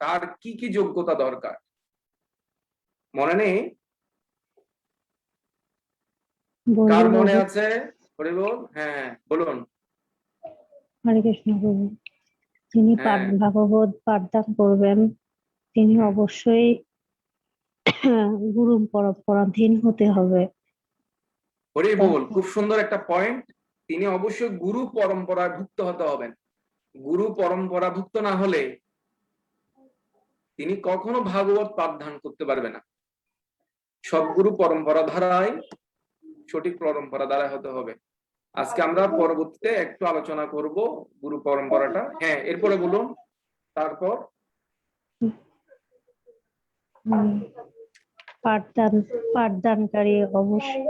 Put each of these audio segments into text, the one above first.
তার কি কি যোগ্যতা দরকার মনে নেই? কার মনে আছে? হরি বল। হ্যাঁ বলুন। হরে কৃষ্ণ প্রভু। যিনি ভাগবত পাঠদান করবেন তিনি অবশ্যই গুরু পরম্পরাধীন হতে হবে। হরি বল, খুব সুন্দর একটা পয়েন্ট। তিনি অবশ্যই গুরু পরম্পরায় ভুক্ত হতে হবেন। গুরু পরম্পরা ভুক্ত না হলে তিনি কখনো ভাগবত পাঠদান করতে পারবে না। সদ্গুরু পরম্পরা ধারায়, সঠিক পরম্পরা দ্বারা হতে হবে। আজকে আমরা পরবর্তীতে একটু আলোচনা করব গুরু পরম্পরাটা। হ্যাঁ এরপরে বলুন। তারপর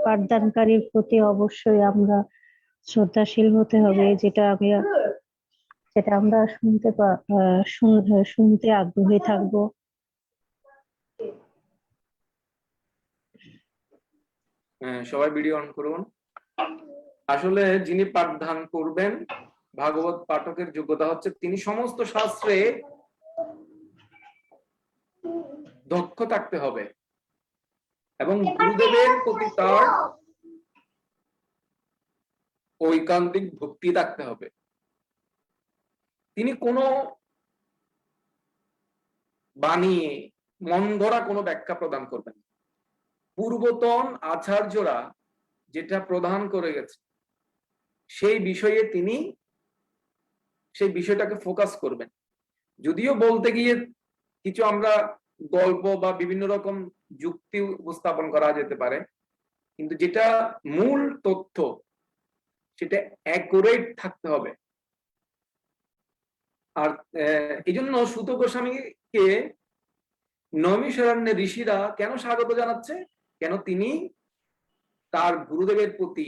পাঠদানকারীর প্রতি অবশ্যই আমরা শ্রদ্ধাশীল হতে হবে, যেটা আমরা শুনতে আগ্রহী থাকবো। সবাই ভিডিও অন করুন। আসলে যিনি পাঠদান করবেন, ভাগবত পাঠকের যোগ্যতা হচ্ছে তিনি সমস্ত শাস্ত্রে দক্ষ থাকতে হবে এবং গুরুদেবের প্রতি তার ঐকান্তিক ভক্তি থাকতে হবে। তিনি কোনো বানিয়ে মন গড়া কোনো ব্যাখ্যা প্রদান করবেন। পূর্বতন আচার্যরা যেটা প্রদান করে গেছে সেই বিষয়ে তিনি সেই বিষয়টাকে ফোকাস করবেন। যদিও বলতে গিয়ে কিছু আমরা গল্প বা বিভিন্ন রকম যুক্তি উপস্থাপন করা যেতে পারে, কিন্তু যেটা মূল তথ্য সেটা অ্যাকুরেট থাকতে হবে। আর এই জন্য সুত গোস্বামীকে নৈমিষারণ্যের ঋষিরা কেন স্বাগত জানাচ্ছে? কেন তিনি তার গুরুদেবের প্রতি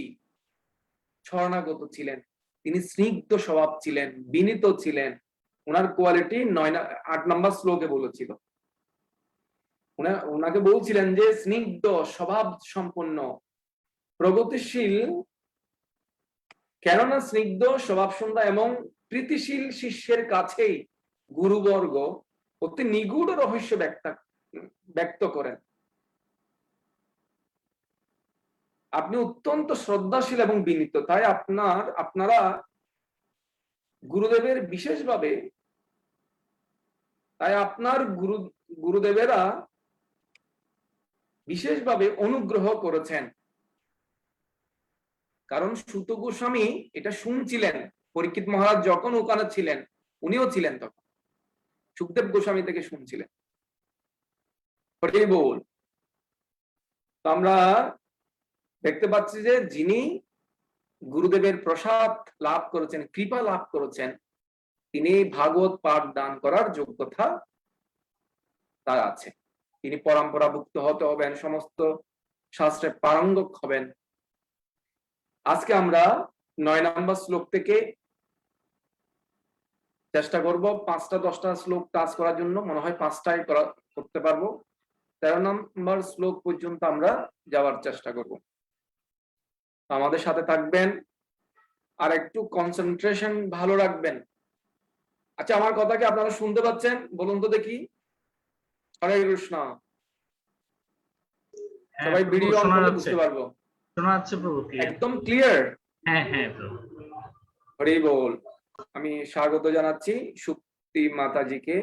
শরণাগত ছিলেন, তিনি স্নিগ্ধ স্বভাব ছিলেন, বিনীত ছিলেন। ওনার কোয়ালিটি 8 নম্বর শ্লোকে বলেছিল। ওনাকে বলছিলেন যে স্নিগ্ধ স্বভাব সম্পন্ন, প্রগতিশীল। কেননা স্নিগ্ধ স্বভাব সুন্দর এবং প্রীতিশীল শিষ্যের কাছেই গুরুবর্গ অতি নিগূঢ় রহস্য ব্যক্ত করেন। আপনি অত্যন্ত শ্রদ্ধাশীল এবং বিনীত, তাই আপনারা গুরুদেবের বিশেষভাবে, তাই আপনার গুরুদেবেরা বিশেষভাবে অনুগ্রহ করেছেন। কারণ সুত গোস্বামী এটা শুনছিলেন, পরীক্ষিত মহারাজ যখন ওখানে ছিলেন, উনিও ছিলেন তখন, সুখদেব গোস্বামী থেকে শুনছিলেন। হরি বল। আমরা দেখতে পাচ্ছি যে যিনি গুরুদেবের প্রসাদ লাভ করেছেন, কৃপা লাভ করেছেন, তিনি ভাগবত পাঠ দান করার যোগ্যতা তার আছে। তিনি পরম্পরাভুক্ত হতে হবেন, সমস্ত শাস্ত্রে পারঙ্গম হবেন। আজকে আমরা 9 নম্বর শ্লোক থেকে চেষ্টা করব 5টা 10টা শ্লোক টাচ করার জন্য। মনে হয় 5টাই করতে পারবো। 13 নম্বর শ্লোক পর্যন্ত আমরা যাওয়ার চেষ্টা করব। আমাদের সাথে থাকবেন আর একটু কনসেন্ট্রেশন ভালো রাখবেন। আচ্ছা, আমার কথা কি আপনারা শুনতে পাচ্ছেন? বলুন তো দেখি। হরে কৃষ্ণ। সবাই ভিডিও অন করলে বুঝতে পারবো। শোনা যাচ্ছে প্রভু, একদম ক্লিয়ার? হ্যাঁ হ্যাঁ প্রভু। হরি বল। আমি স্বাগত জানাচ্ছি সুপ্তি মাতাজিকে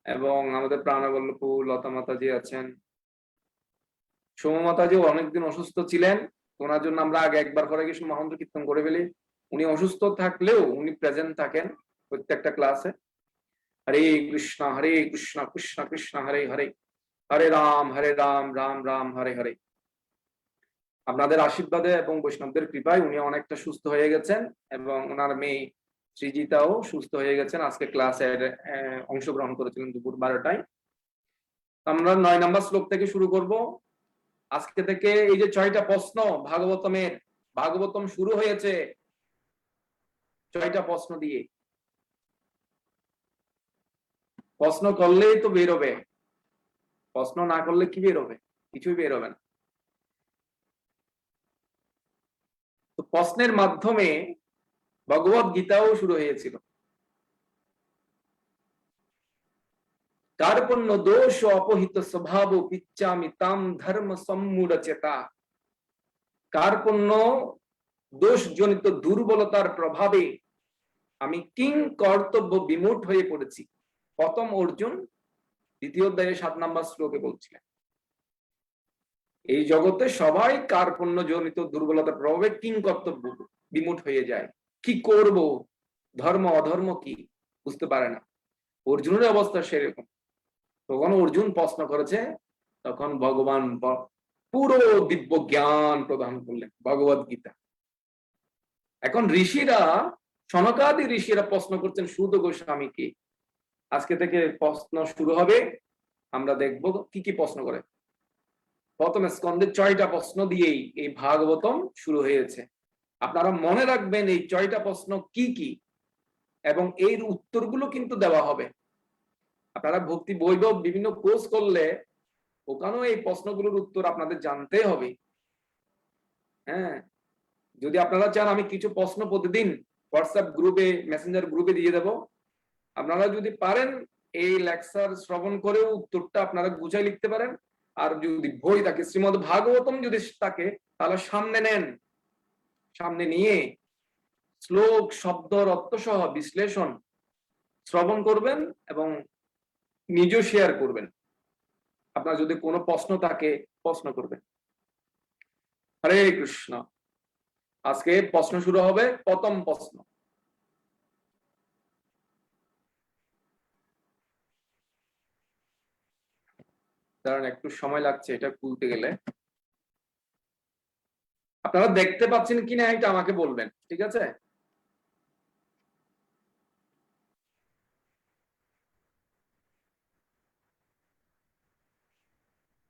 এবং আমাদের প্রাণবল্লভ লতা মাতাজি আছেন। সোম মাতাজি অনেকদিন অসুস্থ ছিলেন, ওনার জন্য আমরা আগে একবার হরে কৃষ্ণ মহামন্ত্র কীর্তন করে ফেলি। উনি অসুস্থ থাকলেও উনি প্রেজেন্ট থাকেন প্রত্যেকটা ক্লাসে। হরে কৃষ্ণ কৃষ্ণ কৃষ্ণ হরে হরে, হরে রাম রাম রাম হরে হরে। আপনাদের আশীর্বাদে এবং বৈষ্ণবদের কৃপায় উনি অনেকটা সুস্থ হয়ে গেছেন এবং ওনার মেয়ে সৃজিতাও সুস্থ হয়ে গেছেন। আজকে ক্লাসের অংশগ্রহণ করেছিলেন দুপুর 12টায়। আমরা 9 নম্বর শ্লোক থেকে শুরু করব। আজকে থেকে এই যে 6টা প্রশ্ন ভাগবতম শুরু হয়েছে 6টা প্রশ্ন দিয়ে। প্রশ্ন করলেই তো বেরোবে, প্রশ্ন না করলে কি বেরোবে? কিছুই বেরোবে না। তো প্রশ্নের মাধ্যমে ভগবত গীতাও শুরু হয়েছিল। কার্পণ্য দোষ ও অপহিত স্বভাব পিচ্চামি তাম ধর্ম সম্মূঢ় চেতা। কার্পণ্য দোষজনিত দুর্বলতার প্রভাবে আমি কিং কর্তব্য বিমূঢ় হয়ে পড়েছি। প্রথম অর্জুন 2য় অধ্যায়ে 7 নম্বর শ্লোকে বলছিলেন এই জগতে সবাই কার্পণ্য জনিত দুর্বলতার প্রভাবে কিং কর্তব্য বিমূঢ় হয়ে যায়। কি করব, ধর্ম অধর্ম কি বুঝতে পারে না। অর্জুনের অবস্থা সেরকম। তখন অর্জুন প্রশ্ন করেছে, তখন ভগবান পুরো দিব্য জ্ঞান প্রদান করলেন, ভগবদ গীতা। এখন ঋষিরা, সনকাদি ঋষিরা প্রশ্ন করছেন সুত গোস্বামীকে। আজকে থেকে প্রশ্ন শুরু হবে, আমরা দেখব কি কি প্রশ্ন করে। প্রথম স্কন্ধে 6টা প্রশ্ন দিয়েই এই ভাগবতম শুরু হয়েছে। আপনারা মনে রাখবেন এই 6টা প্রশ্ন কি কি, এবং এর উত্তরগুলো কিন্তু দেওয়া হবে। আপনারা ভক্তি বৈভব বিভিন্ন কোর্স করলে ওখানেও এই প্রশ্নগুলোর উত্তর আপনাদের জানতে হবে। হ্যাঁ, যদি আপনারা চান আমি কিছু প্রশ্ন প্রতিদিন হোয়াটসঅ্যাপ গ্রুপে, মেসেঞ্জার গ্রুপে দিয়ে দেব। আপনারা যদি পারেন এই লেকচার শ্রবণ করেও উত্তরটা আপনারা গুছাই লিখতে পারেন। আর যদি বই থাকে, শ্রীমদ্ ভাগবতম যদি থাকে, তাহলে সামনে নেন, সামনে নিয়ে শ্লোক শব্দর অর্থ সহ বিশ্লেষণ শ্রবণ করবেন এবং নিজেও শেয়ার করবেন। আপনার যদি কোনো প্রশ্ন থাকে প্রশ্ন করবেন। হরে কৃষ্ণ। আজকে প্রশ্ন শুরু হবে। প্রথম প্রশ্ন, কারণ একটু সময় লাগছে এটা খুলতে গেলে। আপনারা দেখতে পাচ্ছেন কিনা এটা আমাকে বলবেন, ঠিক আছে?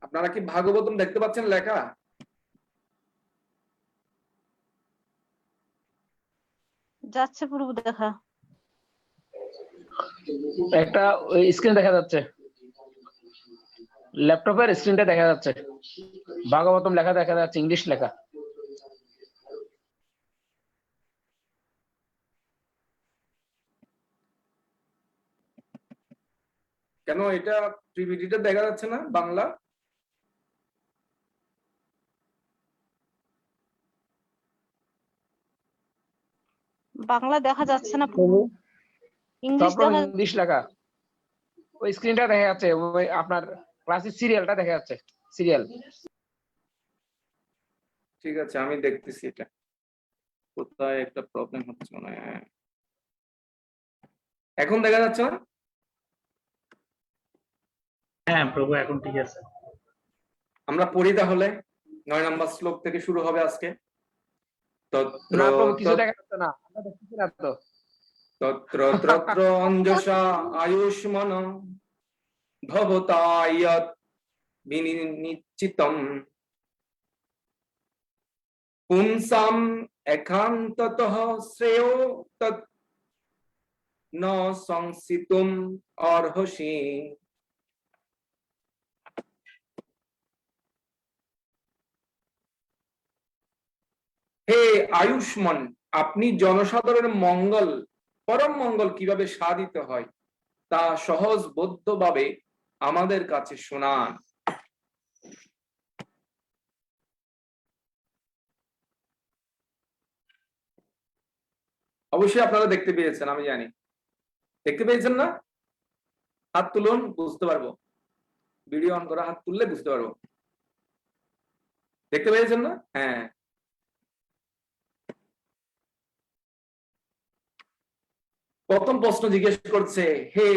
আপনারা কি ভাগবতম দেখতে পাচ্ছেন লেখা? যাচ্ছে প্রভু দেখা। একটা স্ক্রিন দেখা যাচ্ছে, ল্যাপটপের স্ক্রিনটা দেখা যাচ্ছে, ভাগবতম লেখা দেখা যাচ্ছে, ইংলিশ লেখা। কেন এটা পিপিটিটা দেখা যাচ্ছে না বাংলা? বাংলা দেখা যাচ্ছে না প্রভু, ইংলিশ সব দেখা ইংলিশ লেখা। ওই স্ক্রিনটা দেখা যাচ্ছে, ওই আপনার ক্লাসের সিরিয়ালটা দেখা যাচ্ছে, সিরিয়াল। ঠিক আছে, আমি দেখতেছি এটা কোথায় একটা প্রবলেম হচ্ছে মনে হয়। এখন দেখা যাচ্ছে না? হ্যাঁ প্রভু, এখন ঠিক আছে। আমরা পড়ি তাহলে। 9 নম্বর শ্লোক থেকে শুরু হবে আজকে। তত্র না প্রভু, কিছু দেখা যাচ্ছে না, আমরা দেখতেছি না তো। তত্র তত্র অঞ্জসা আয়ুষ্মান ভবতায়ৎ বিনিশ্চিতম পুংসাম একান্ততঃ শ্রেয়ো তৎ ন সংসিতুম অর্হসি। হে আয়ুষ্মান, আপনি জনসাধারণের মঙ্গল, পরম মঙ্গল কিভাবে সাধিত হয় তা সহজ বোধ্যভাবে আমাদের কাছে শোনান। অবশ্যই আপনারা দেখতে পেয়েছেন, আমি জানি। দেখতে পেয়েছেন না? হাত তুলুন, বুঝতে পারবো। ভিডিও অন করা হাত তুললে বুঝতে পারবো। দেখতে পেয়েছেন না? হ্যাঁ। প্রথম প্রশ্ন জিজ্ঞেস করছে, হে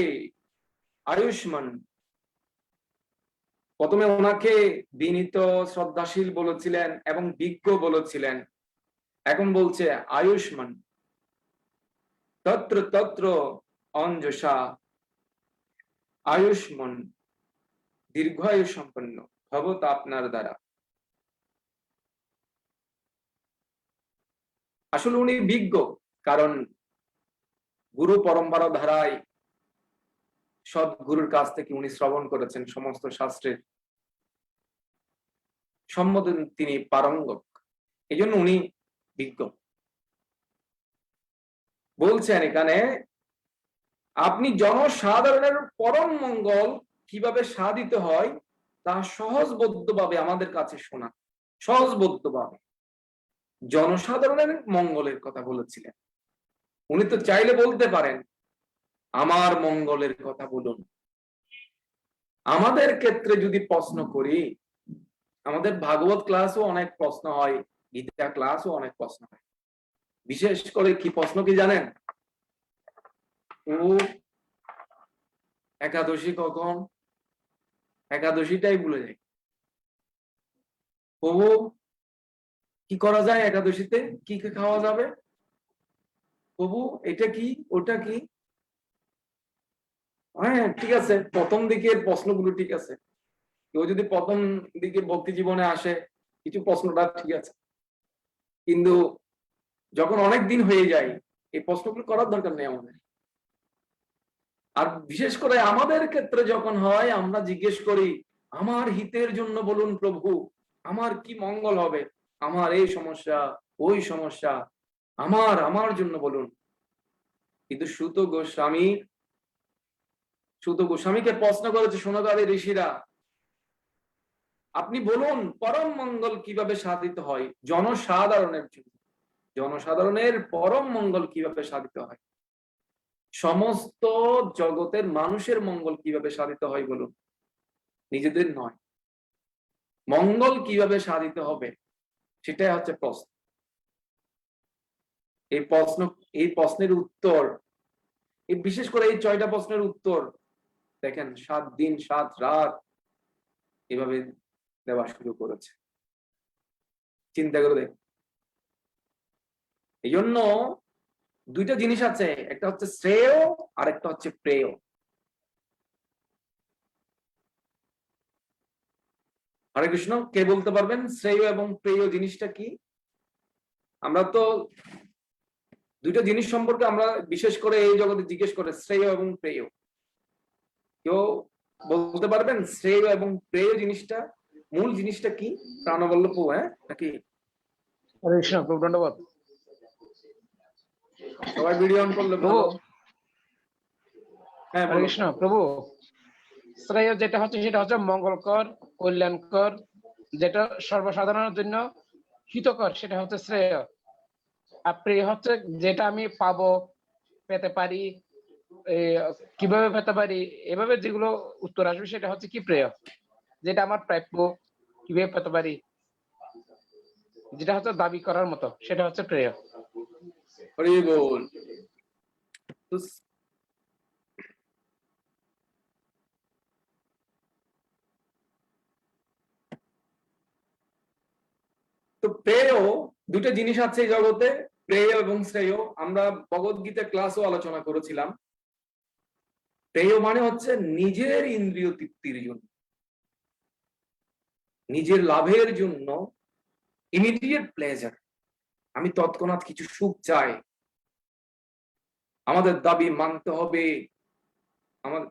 আয়ুষ্মান। প্রথমে ওনাকে বিনীত শ্রদ্ধাশীল বলেছিলেন এবং বিজ্ঞ বলেছিলেন, এখন বলছে আয়ুষ্মান। তত্র তত্র অঞ্জসা, আয়ুষ্মান দীর্ঘায়ু সম্পন্ন ভবত আপনার দ্বারা। আসলে উনি বিজ্ঞ, কারণ গুরু পরম্পরা ধারায় সদ্গুরুর কাছ থেকে উনি শ্রবণ করেছেন সমস্ত শাস্ত্রের সম্বন্ধে তিনি পারঙ্গম, এই জন্য উনি বিজ্ঞ। বলছেন এখানে আপনি জনসাধারণের পরম মঙ্গল কিভাবে সাধিত হয় তা সহজবোধ্যভাবে আমাদের কাছে শোনা, সহজবোধ্যভাবে জনসাধারণের মঙ্গলের কথা বলেছিলেন। উনি তো চাইলে বলতে পারেন আমার মঙ্গলের কথা বলুন। আমাদের ক্ষেত্রে যদি প্রশ্ন করি, আমাদের ভাগবত ক্লাসও অনেক প্রশ্ন হয়, গীতা ক্লাসও অনেক প্রশ্ন হয়। বিশেষ করে কি প্রশ্ন কি জানেন? ও একাদশী কখন? একাদশীটাই ভুলে যাই। প্রভু কি করা যায় একাদশীতে? কি কি খাওয়া যাবে? প্রভু এটা কি, ওটা কি? হ্যাঁ ঠিক আছে, প্রথম দিকের প্রশ্নগুলো ঠিক আছে। কেউ যদি প্রথম দিকে ভক্তি জীবনে আসে, কিছু প্রশ্নটা ঠিক আছে, কিন্তু যখন অনেক দিন হয়ে যায় এই প্রশ্নগুলো করার দরকার নেই আমাদের। আর বিশেষ করে আমাদের ক্ষেত্রে যখন হয়, আমরা জিজ্ঞেস করি আমার হিতের জন্য বলুন প্রভু, আমার কি মঙ্গল হবে, আমার এই সমস্যা ওই সমস্যা, আমার জন্য বলুন। কিন্তু সুত গোস্বামীকে প্রশ্ন করেছে সনাতনী ঋষিরা, আপনি বলুন পরম মঙ্গল কিভাবে সাধিত হয় জনসাধারণের জন্য, জনসাধারণের পরম মঙ্গল কিভাবে সাধিত হয়, সমস্ত জগতের মানুষের মঙ্গল কিভাবে সাধিত হয় বলুন, নিজেদের নয়। মঙ্গল কিভাবে সাধিত হবে সেটাই হচ্ছে প্রশ্ন। এই প্রশ্নের উত্তর, এই বিশেষ করে এই 6টা প্রশ্নের উত্তর দেখেন 7 দিন 7 রাত এভাবে দেওয়া শুরু করেছে। চিন্তা করে দেখ। এই জন্য দুইটা জিনিস আছে, একটা হচ্ছে শ্রেয় আর একটা হচ্ছে প্রেয়। হরে কৃষ্ণ, কে বলতে পারবেন শ্রেয় এবং প্রেয় জিনিসটা কি? আমরা তো দুইটা জিনিস সম্পর্কে আমরা বিশেষ করে এই জগতে জিজ্ঞেস করে শ্রেয় এবং প্রেয়। কেউ বলতে পারবেন শ্রেয় এবং প্রেয় জিনিসটা, মূল জিনিসটা কি? প্রাণবল্লভ, হ্যাঁ নাকি? হরে কৃষ্ণ, প্রভু ধন্যবাদ। সবাই ভিডিও অন করলে ভালো। হ্যাঁ হরে বলো। কৃষ্ণ প্রভু, শ্রেয় যেটা হচ্ছে সেটা হচ্ছে মঙ্গলকর, কল্যাণকর, যেটা সর্বসাধারণের জন্য হিতকর, সেটা হচ্ছে শ্রেয়। আর প্রিয় হচ্ছে যেটা আমি পাবো, পেতে পারি, কিভাবে পেতে পারি, এভাবে যেগুলো উত্তর আসবে সেটা হচ্ছে কি প্রিয়। যেটা আমার প্রাপ্য, কিভাবে পেতে পারি, যেটা হচ্ছে দাবি করার মতো, সেটা হচ্ছে প্রিয়। হরি বল। তো প্রেয়, দুটো জিনিস আছে এই জগতে, প্রেয় এবং শ্রেয়। আমরা ভগবদ্গীতা ক্লাসও আলোচনা করেছিলাম। প্রেয় মানে হচ্ছে নিজের ইন্দ্রিয় তৃপ্তির জন্য, নিজের লাভের জন্য, ইমিডিয়েট প্লেজার। আমি তৎক্ষণাৎ কিছু সুখ চাই, আমাদের দাবি মানতে হবে। আমার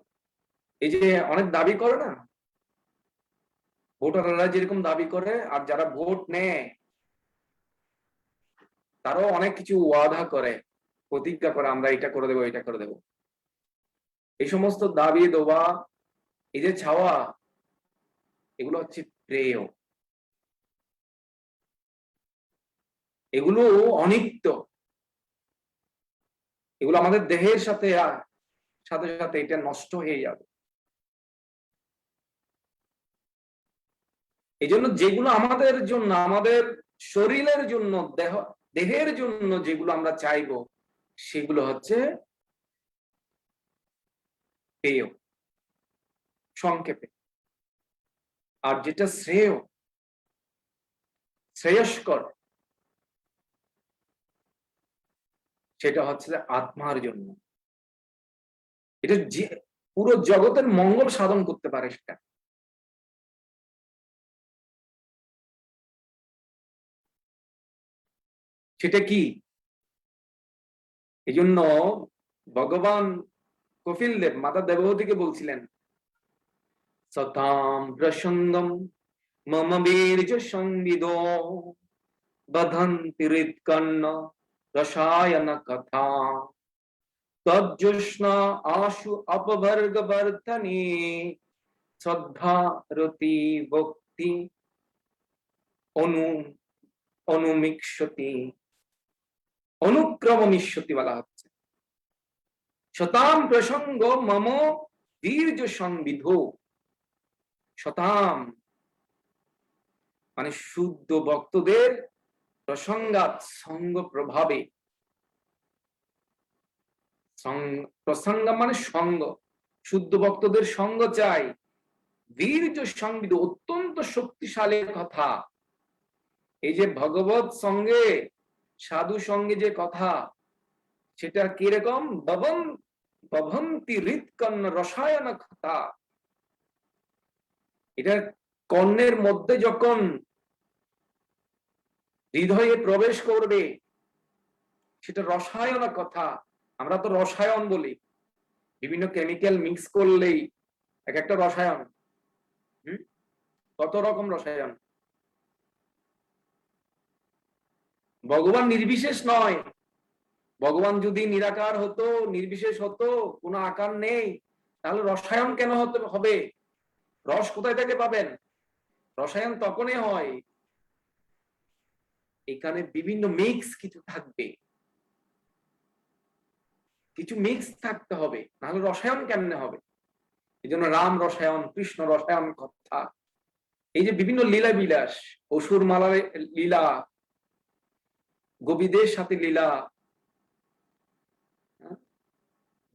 এই যে অনেক দাবি করে না, ভোটাররা যেরকম দাবি করে, আর যারা ভোট নেয় তারাও অনেক কিছু ওয়াদা করে, প্রতিজ্ঞা করে, আমরা এটা করে দেবো, এটা করে দেবো। এই সমস্ত দাবি দেওয়া, এই যে ছাওয়া, এগুলো হচ্ছে প্রেয়। এগুলো অনিত্য, এগুলো আমাদের দেহের সাথে সাথে সাথে এটা নষ্ট হয়ে যাবে। এই জন্য যেগুলো আমাদের জন্য, আমাদের শরীরের জন্য, দেহের জন্য যেগুলো আমরা চাইবো, সেগুলো হচ্ছে প্রেয় সংক্ষেপে। আর যেটা শ্রেয়, শ্রেয়স্কর, সেটা হচ্ছে আত্মার জন্য। এটা যে পুরো জগতের মঙ্গল সাধন করতে পারে সেটা। সেটা কি? এই জন্য ভগবান কপিল দেব মাতা দেবহূতিকে বলছিলেন, সতাম প্রসঙ্গম মম বীর্য সংবিদো বধন্তি হৃৎকর্ণ রসায়ন কথা তজ্জোষ্ণ আশু অপভর্গ বর্ধনে শ্রদ্ধা, রতি, ভক্তি, অনুমিক্ষতি, অনুক্রমমিষ্যতি বলা হচ্ছে। শতাম প্রসঙ্গ মম বীর্য সংবিধ। শতাম মানে শুদ্ধ ভক্তদের প্রসঙ্গাত সঙ্গ প্রভাবে, প্রসঙ্গ মানে সঙ্গ, শুদ্ধ ভক্তদের সঙ্গ চাই। বীর্য সংবিধ অত্যন্ত শক্তিশালী কথা। এই যে ভগবত সঙ্গে সাধু সঙ্গে যে কথা, সেটা কিরকম? বভন্তি হৃৎকর্ণ রসায়ন কথা। এটা কর্ণের মধ্যে যখন হৃদয়ে প্রবেশ করবে, সেটা রসায়ন কথা। আমরা তো রসায়ন বলি, বিভিন্ন কেমিক্যাল মিক্স করলেই এক একটা রসায়ন। কত রকম রসায়ন। ভগবান নির্বিশেষ নয়। ভগবান যদি নিরাকার হতো, নির্বিশেষ হতো, কোনো আকার নেই, তাহলে রসায়ন কেন হবে? রস কোথায় থেকে পাবেন? রসায়ন তখনই হয় এখানে বিভিন্ন মিক্স কিছু থাকবে, কিছু মিক্স থাকতে হবে, নাহলে রসায়ন কেমনে হবে? এই জন্য রাম রসায়ন, কৃষ্ণ রসায়ন কথা। এই যে বিভিন্ন লীলা বিলাস, অসুর মালার লীলা, গোপীদের সাথে লীলা,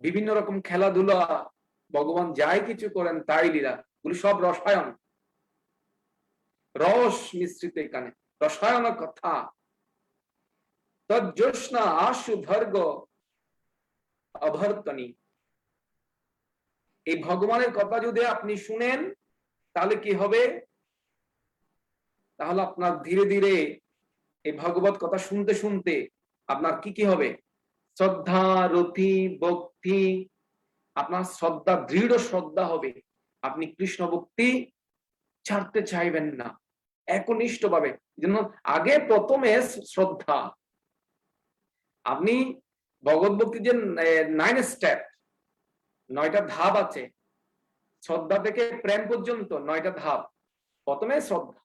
বিভিন্ন রকম খেলাধুলা, ভগবান যাই কিছু করেন তাই লীলা, গুলি সব রসায়ন, রস মিশ্রিত এখানে, রসায়ন কথা। তজ্জোৎস্না আশু ভর্গ অভর্তনী। এই ভগবানের কথা যদি আপনি শুনেন, তাহলে কি হবে? তাহলে আপনার ধীরে ধীরে এই ভগবত কথা শুনতে শুনতে আপনার কি কি হবে? শ্রদ্ধা, রতি, ভক্তি, আপনার শ্রদ্ধা, দৃঢ় শ্রদ্ধা হবে। আপনি কৃষ্ণ ভক্তি ছাড়তে চাইবেন না একনিষ্ঠ ভাবে। জন্য আগে প্রথমে শ্রদ্ধা। আপনি ভগবত ভক্তি যে 9 স্টেপ, 9টা ধাপ আছে, শ্রদ্ধা থেকে প্রেম পর্যন্ত 9টা ধাপ। প্রথমে শ্রদ্ধা।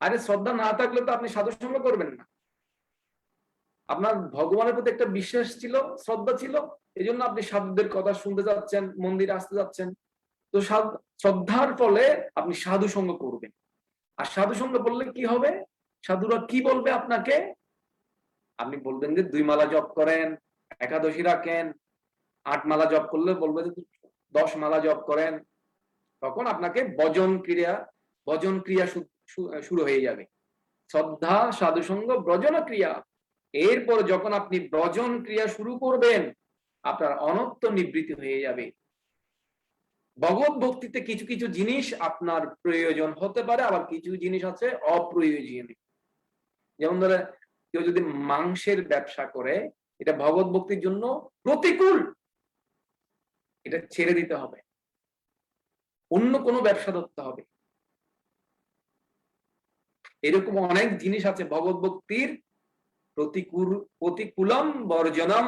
আরে শ্রদ্ধা না থাকলে তো আপনি সাধু সঙ্গ করবেন না। আপনার ভগবানের প্রতি একটা বিশ্বাস ছিল, শ্রদ্ধা ছিল, এই জন্য আপনি সাধুদের কথা শুনতে যাচ্ছেন, মন্দিরে আসতে যাচ্ছেন। তো শ্রদ্ধার ফলে আপনি সাধু সঙ্গ করবেন। আর সাধু সঙ্গ বললে কি হবে? সাধুরা কি বলবে আপনাকে? আপনি বলবেন যে 2 মালা জপ করেন, একাদশী রাখেন, 8 মালা জপ করলে বলবে যে 10 মালা জপ করেন। তখন আপনাকে ভজন ক্রিয়া শুরু হয়ে যাবে। শ্রদ্ধা, সাধু সঙ্গ, ব্রজন ক্রিয়া। এরপর যখন আপনি ব্রজন ক্রিয়া শুরু করবেন, আপনার অনত্ব নিবৃত্তি হয়ে যাবে। ভগবত ভক্তিতে কিছু কিছু জিনিস আপনার প্রয়োজন হতে পারে, আবার কিছু জিনিস আছে অপ্রয়োজনীয়। যেমন ধরে কেউ যদি মাংসের ব্যবসা করে, এটা ভগবত ভক্তির জন্য প্রতিকূল, এটা ছেড়ে দিতে হবে, অন্য কোনো ব্যবসা ধরতে হবে। এরকম অনেক জিনিস আছে ভগবত ভক্তির প্রতিকূলম বর্জনম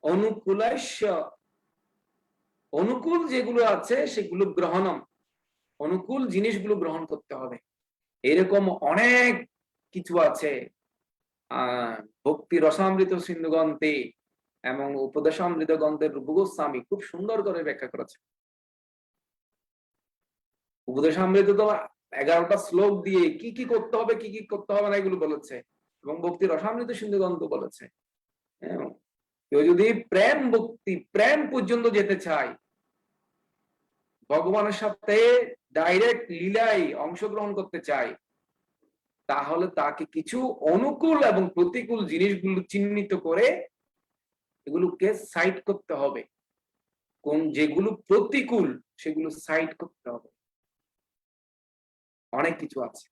অনুকূলাস্য। অনুকূল যেগুলো আছে সেগুলো গ্রহণম, অনুকূল জিনিসগুলো গ্রহণ করতে হবে। এরকম অনেক কিছু আছে ভক্তি রসামৃত সিন্ধু গ্রন্থে এবং উপদেশামৃত গ্রন্থের রূপ গোস্বামী খুব সুন্দর করে ব্যাখ্যা করেছে। উপদেশামৃত তো 11টা শ্লোক দিয়ে কি কি করতে হবে, কি কি করতে হবে না এগুলো বলেছে, এবং ভক্তি রসামৃত সিন্ধু গ্রন্থ বলেছে। কেউ যদি প্রেম পর্যন্ত যেতে চায়, ভগবানের সাথে ডাইরেক্ট লীলায় অংশগ্রহণ করতে চায়, তাহলে তাকে কিছু অনুকূল এবং প্রতিকূল জিনিসগুলো চিহ্নিত করে এগুলোকে সাইড করতে হবে। যেগুলো প্রতিকূল সেগুলো সাইড করতে হবে। অনেক কিছু আছে।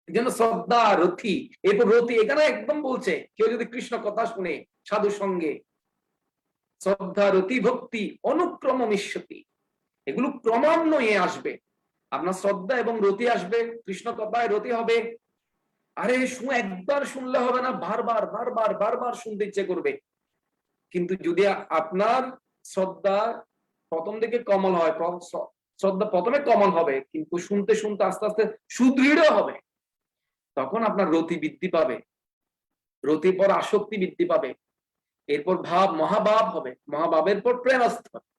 এই জন্য শ্রদ্ধা, রতি, এরপর রতি এখানে একদম বলছে কেউ যদি কৃষ্ণ কথা শুনে সাধু সঙ্গে, শ্রদ্ধা, রতি, ভক্তি, অনুক্রমমিষ্যতি, এগুলো ক্রমান্বয়ে আসবে। আপনার শ্রদ্ধা এবং রতি আসবে, কৃষ্ণ কথায় রতি হবে। আরে একবার শুনলে হবে না, বারবার বারবার বারবার শুনতে ইচ্ছে করবে। কিন্তু যদি আপনার শ্রদ্ধা প্রথম দিকে কমল হয়, শ্রদ্ধা প্রথমে কমন হবে, কিন্তু শুনতে শুনতে আস্তে আস্তে সুদৃঢ় হবে। তখন আপনার রতি বৃদ্ধি পাবে, রতির পর আসক্তি বৃদ্ধি পাবে, এরপর ভাব মহাভাব হবে, মহাভাবের পর প্রেমাস্থ হবে।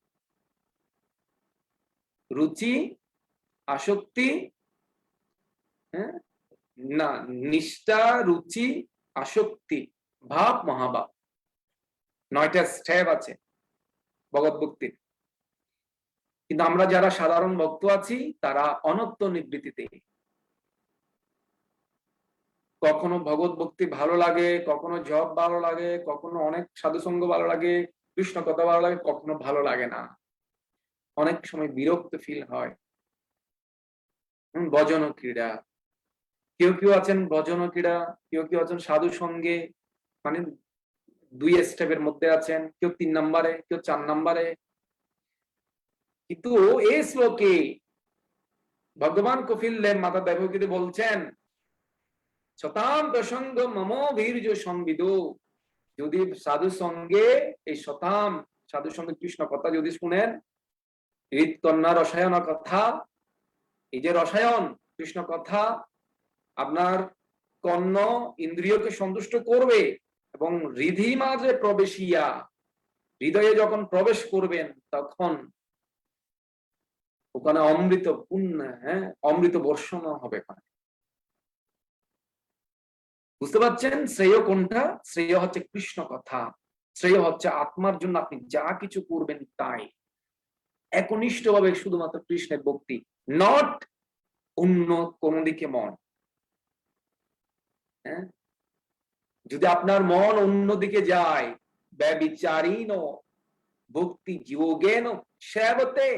রুচি, আসক্তি, হ্যাঁ না, নিষ্ঠা, রুচি, আসক্তি, ভাব, মহাভাব, 9টা স্টেপ আছে ভগবত ভক্তির। কিন্তু আমরা যারা সাধারণ ভক্ত আছি তারা অনত্য নিবৃত্তিতে, কখনো ভগবত ভক্তি ভালো লাগে, কখনো জপ ভালো লাগে, কখনো অনেক সাধুসঙ্গ ভালো লাগে, কৃষ্ণ কথা ভালো লাগে, কখনো ভালো লাগে না, অনেক সময় বিরক্ত ফিল হয়। ভজন ক্রীড়া, কেউ কেউ আছেন ভজন ক্রীড়া, কেউ কেউ আছেন সাধু সঙ্গে, মানে 2 স্টেপের মধ্যে আছেন, কেউ 3 নম্বরে, কেউ 4 নম্বরে। কিন্তু এই শ্লোকে ভগবান কপিল দেব মাতা দেবকীতে বলছেন, শতাম প্রসঙ্গ মম বীর্য সংবিদ, যদি সাধু সঙ্গে এই শতাম সাধু সঙ্গে কৃষ্ণ কথা যদি শুনেন, হৃৎকন্যা রসায়ন কথা, এই যে রসায়ন কৃষ্ণ কথা আপনার কর্ণ ইন্দ্রিয়কে সন্তুষ্ট করবে, এবং হৃদি মাঝে প্রবেশিয়া, হৃদয়ে যখন প্রবেশ করবেন তখন ওখানে অমৃত পুণ্য, অমৃত বর্ষণ হবে। বুঝতে পারছেন শ্রেয় কোনটা? শ্রেয় হচ্ছে কৃষ্ণ কথা, শ্রেয় হচ্ছে আত্মার জন্য আপনি যা কিছু করবেন তাই একনিষ্ঠ ভাবে শুধুমাত্র কৃষ্ণের ভক্তি, নট অন্য কোন দিকে মন। যদি আপনার মন অন্যদিকে যায়, ব্যবিচারীন ভক্তি যোগেন সেবতে,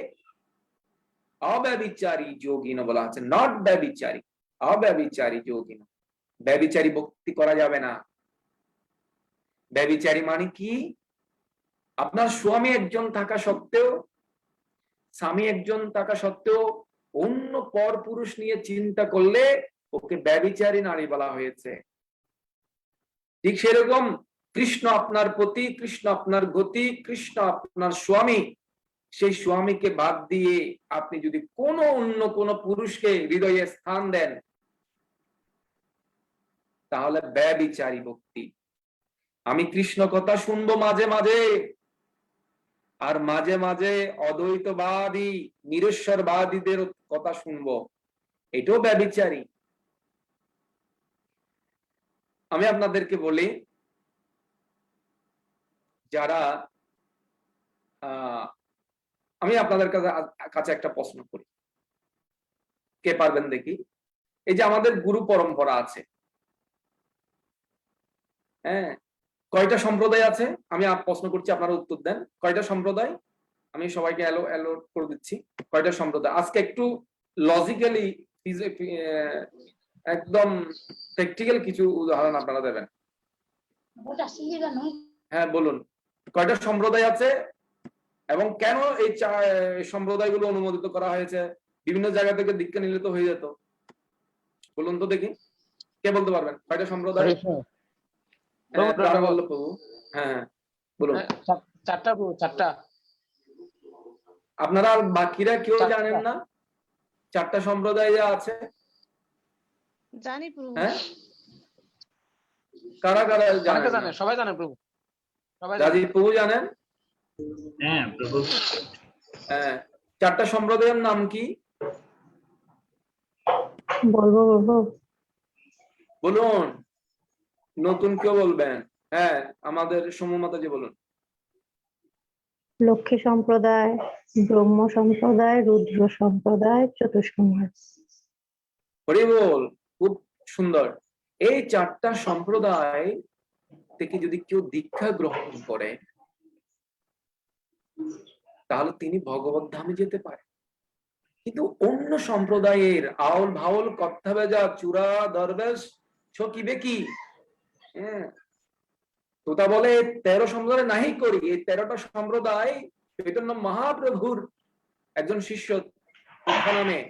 অব্যবিচারী যোগিন বলা আছে, নট ব্যবিচারী, অব্যবিচারী যোগিন। ব্যবিচারী ভক্তি করা যাবে না। ব্যবিচারী মানে কি? আপনার স্বামী একজন থাকা সত্ত্বেও, স্বামী একজন থাকা সত্ত্বেও অন্য পর পুরুষ নিয়ে চিন্তা করলে ওকে ব্যবিচারী নারী বলা হয়েছে। ঠিক সেরকম কৃষ্ণ আপনার পতি, কৃষ্ণ আপনার গতি, কৃষ্ণ আপনার স্বামী, সেই স্বামীকে বাদ দিয়ে আপনি যদি কোনো অন্য কোন পুরুষকে হৃদয়ে স্থান দেন তাহলে ব্যবিচারী ভক্তি। আমি কৃষ্ণ কথা শুনবো মাঝে মাঝে, আর মাঝে মাঝে অদ্বৈতবাদী নিরেশ্বরবাদীদের কথা শুনবো, এটাও ব্যবিচারী। আমি আপনাদেরকে বলি, যারা আমি আপনাদের কাছে একটা প্রশ্ন করি, কে পারবেন দেখি। এই যে আমাদের গুরু পরম্পরা আছে, কয়টা সম্প্রদায় আছে? আমি প্রশ্ন করছি, আপনারা উত্তর দেন। কয়টা সম্প্রদায়? আমি সবাইকে এলো করে দিচ্ছি। কয়টা সম্প্রদায়? আজকে একটু লজিক্যালি, একদম প্র্যাকটিক্যাল কিছু উদাহরণ আপনারা দেবেন। হ্যাঁ বলুন, কয়টা সম্প্রদায় আছে এবং কেন এই সম্প্রদায়গুলো অনুমোদিত করা হয়েছে? বিভিন্ন জায়গা থেকে দীক্ষা নিলে তো হয়ে যেত। বলুন তো দেখি, কে বলতে পারবেন কয়টা সম্প্রদায়? হ্যাঁ বলুন। 4টা প্রভু, 4টা। আপনারা বাকিরা কেউ জানেন না 4টা সম্প্রদায় যা আছে? জানি প্রভু। হ্যাঁ, কারা কারা জানেন? সবাই জানে প্রভু, সবাই রাজীব প্রভু জানেন? হ্যাঁ প্রভু। হ্যাঁ, 4টা সম্প্রদায়ের নাম কি? বলবো বলুন, নতুন কেউ বলবেন? হ্যাঁ, আমাদের সমু মাতাজি বলুন। লক্ষ্মী সম্প্রদায়, ব্রহ্ম সম্প্রদায়, রুদ্র সম্প্রদায়, চতুষ্কুমার। হরি বল, খুব সুন্দর। এই 4টা সম্প্রদায় থেকে যদি কেউ দীক্ষা গ্রহণ করে তাহলে তিনি ভগবত ধামে যেতে পারে। কিন্তু অন্য সম্প্রদায়ের আউল ভাউল কথা বেজা চূড়া দরবেশ ছকিবে কি, তোতা বলে 13 সম্প্রদায় নাহি করি। এই 13টা সম্প্রদায় চৈতন্য মহাপ্রভুর একজন শিষ্য নামে,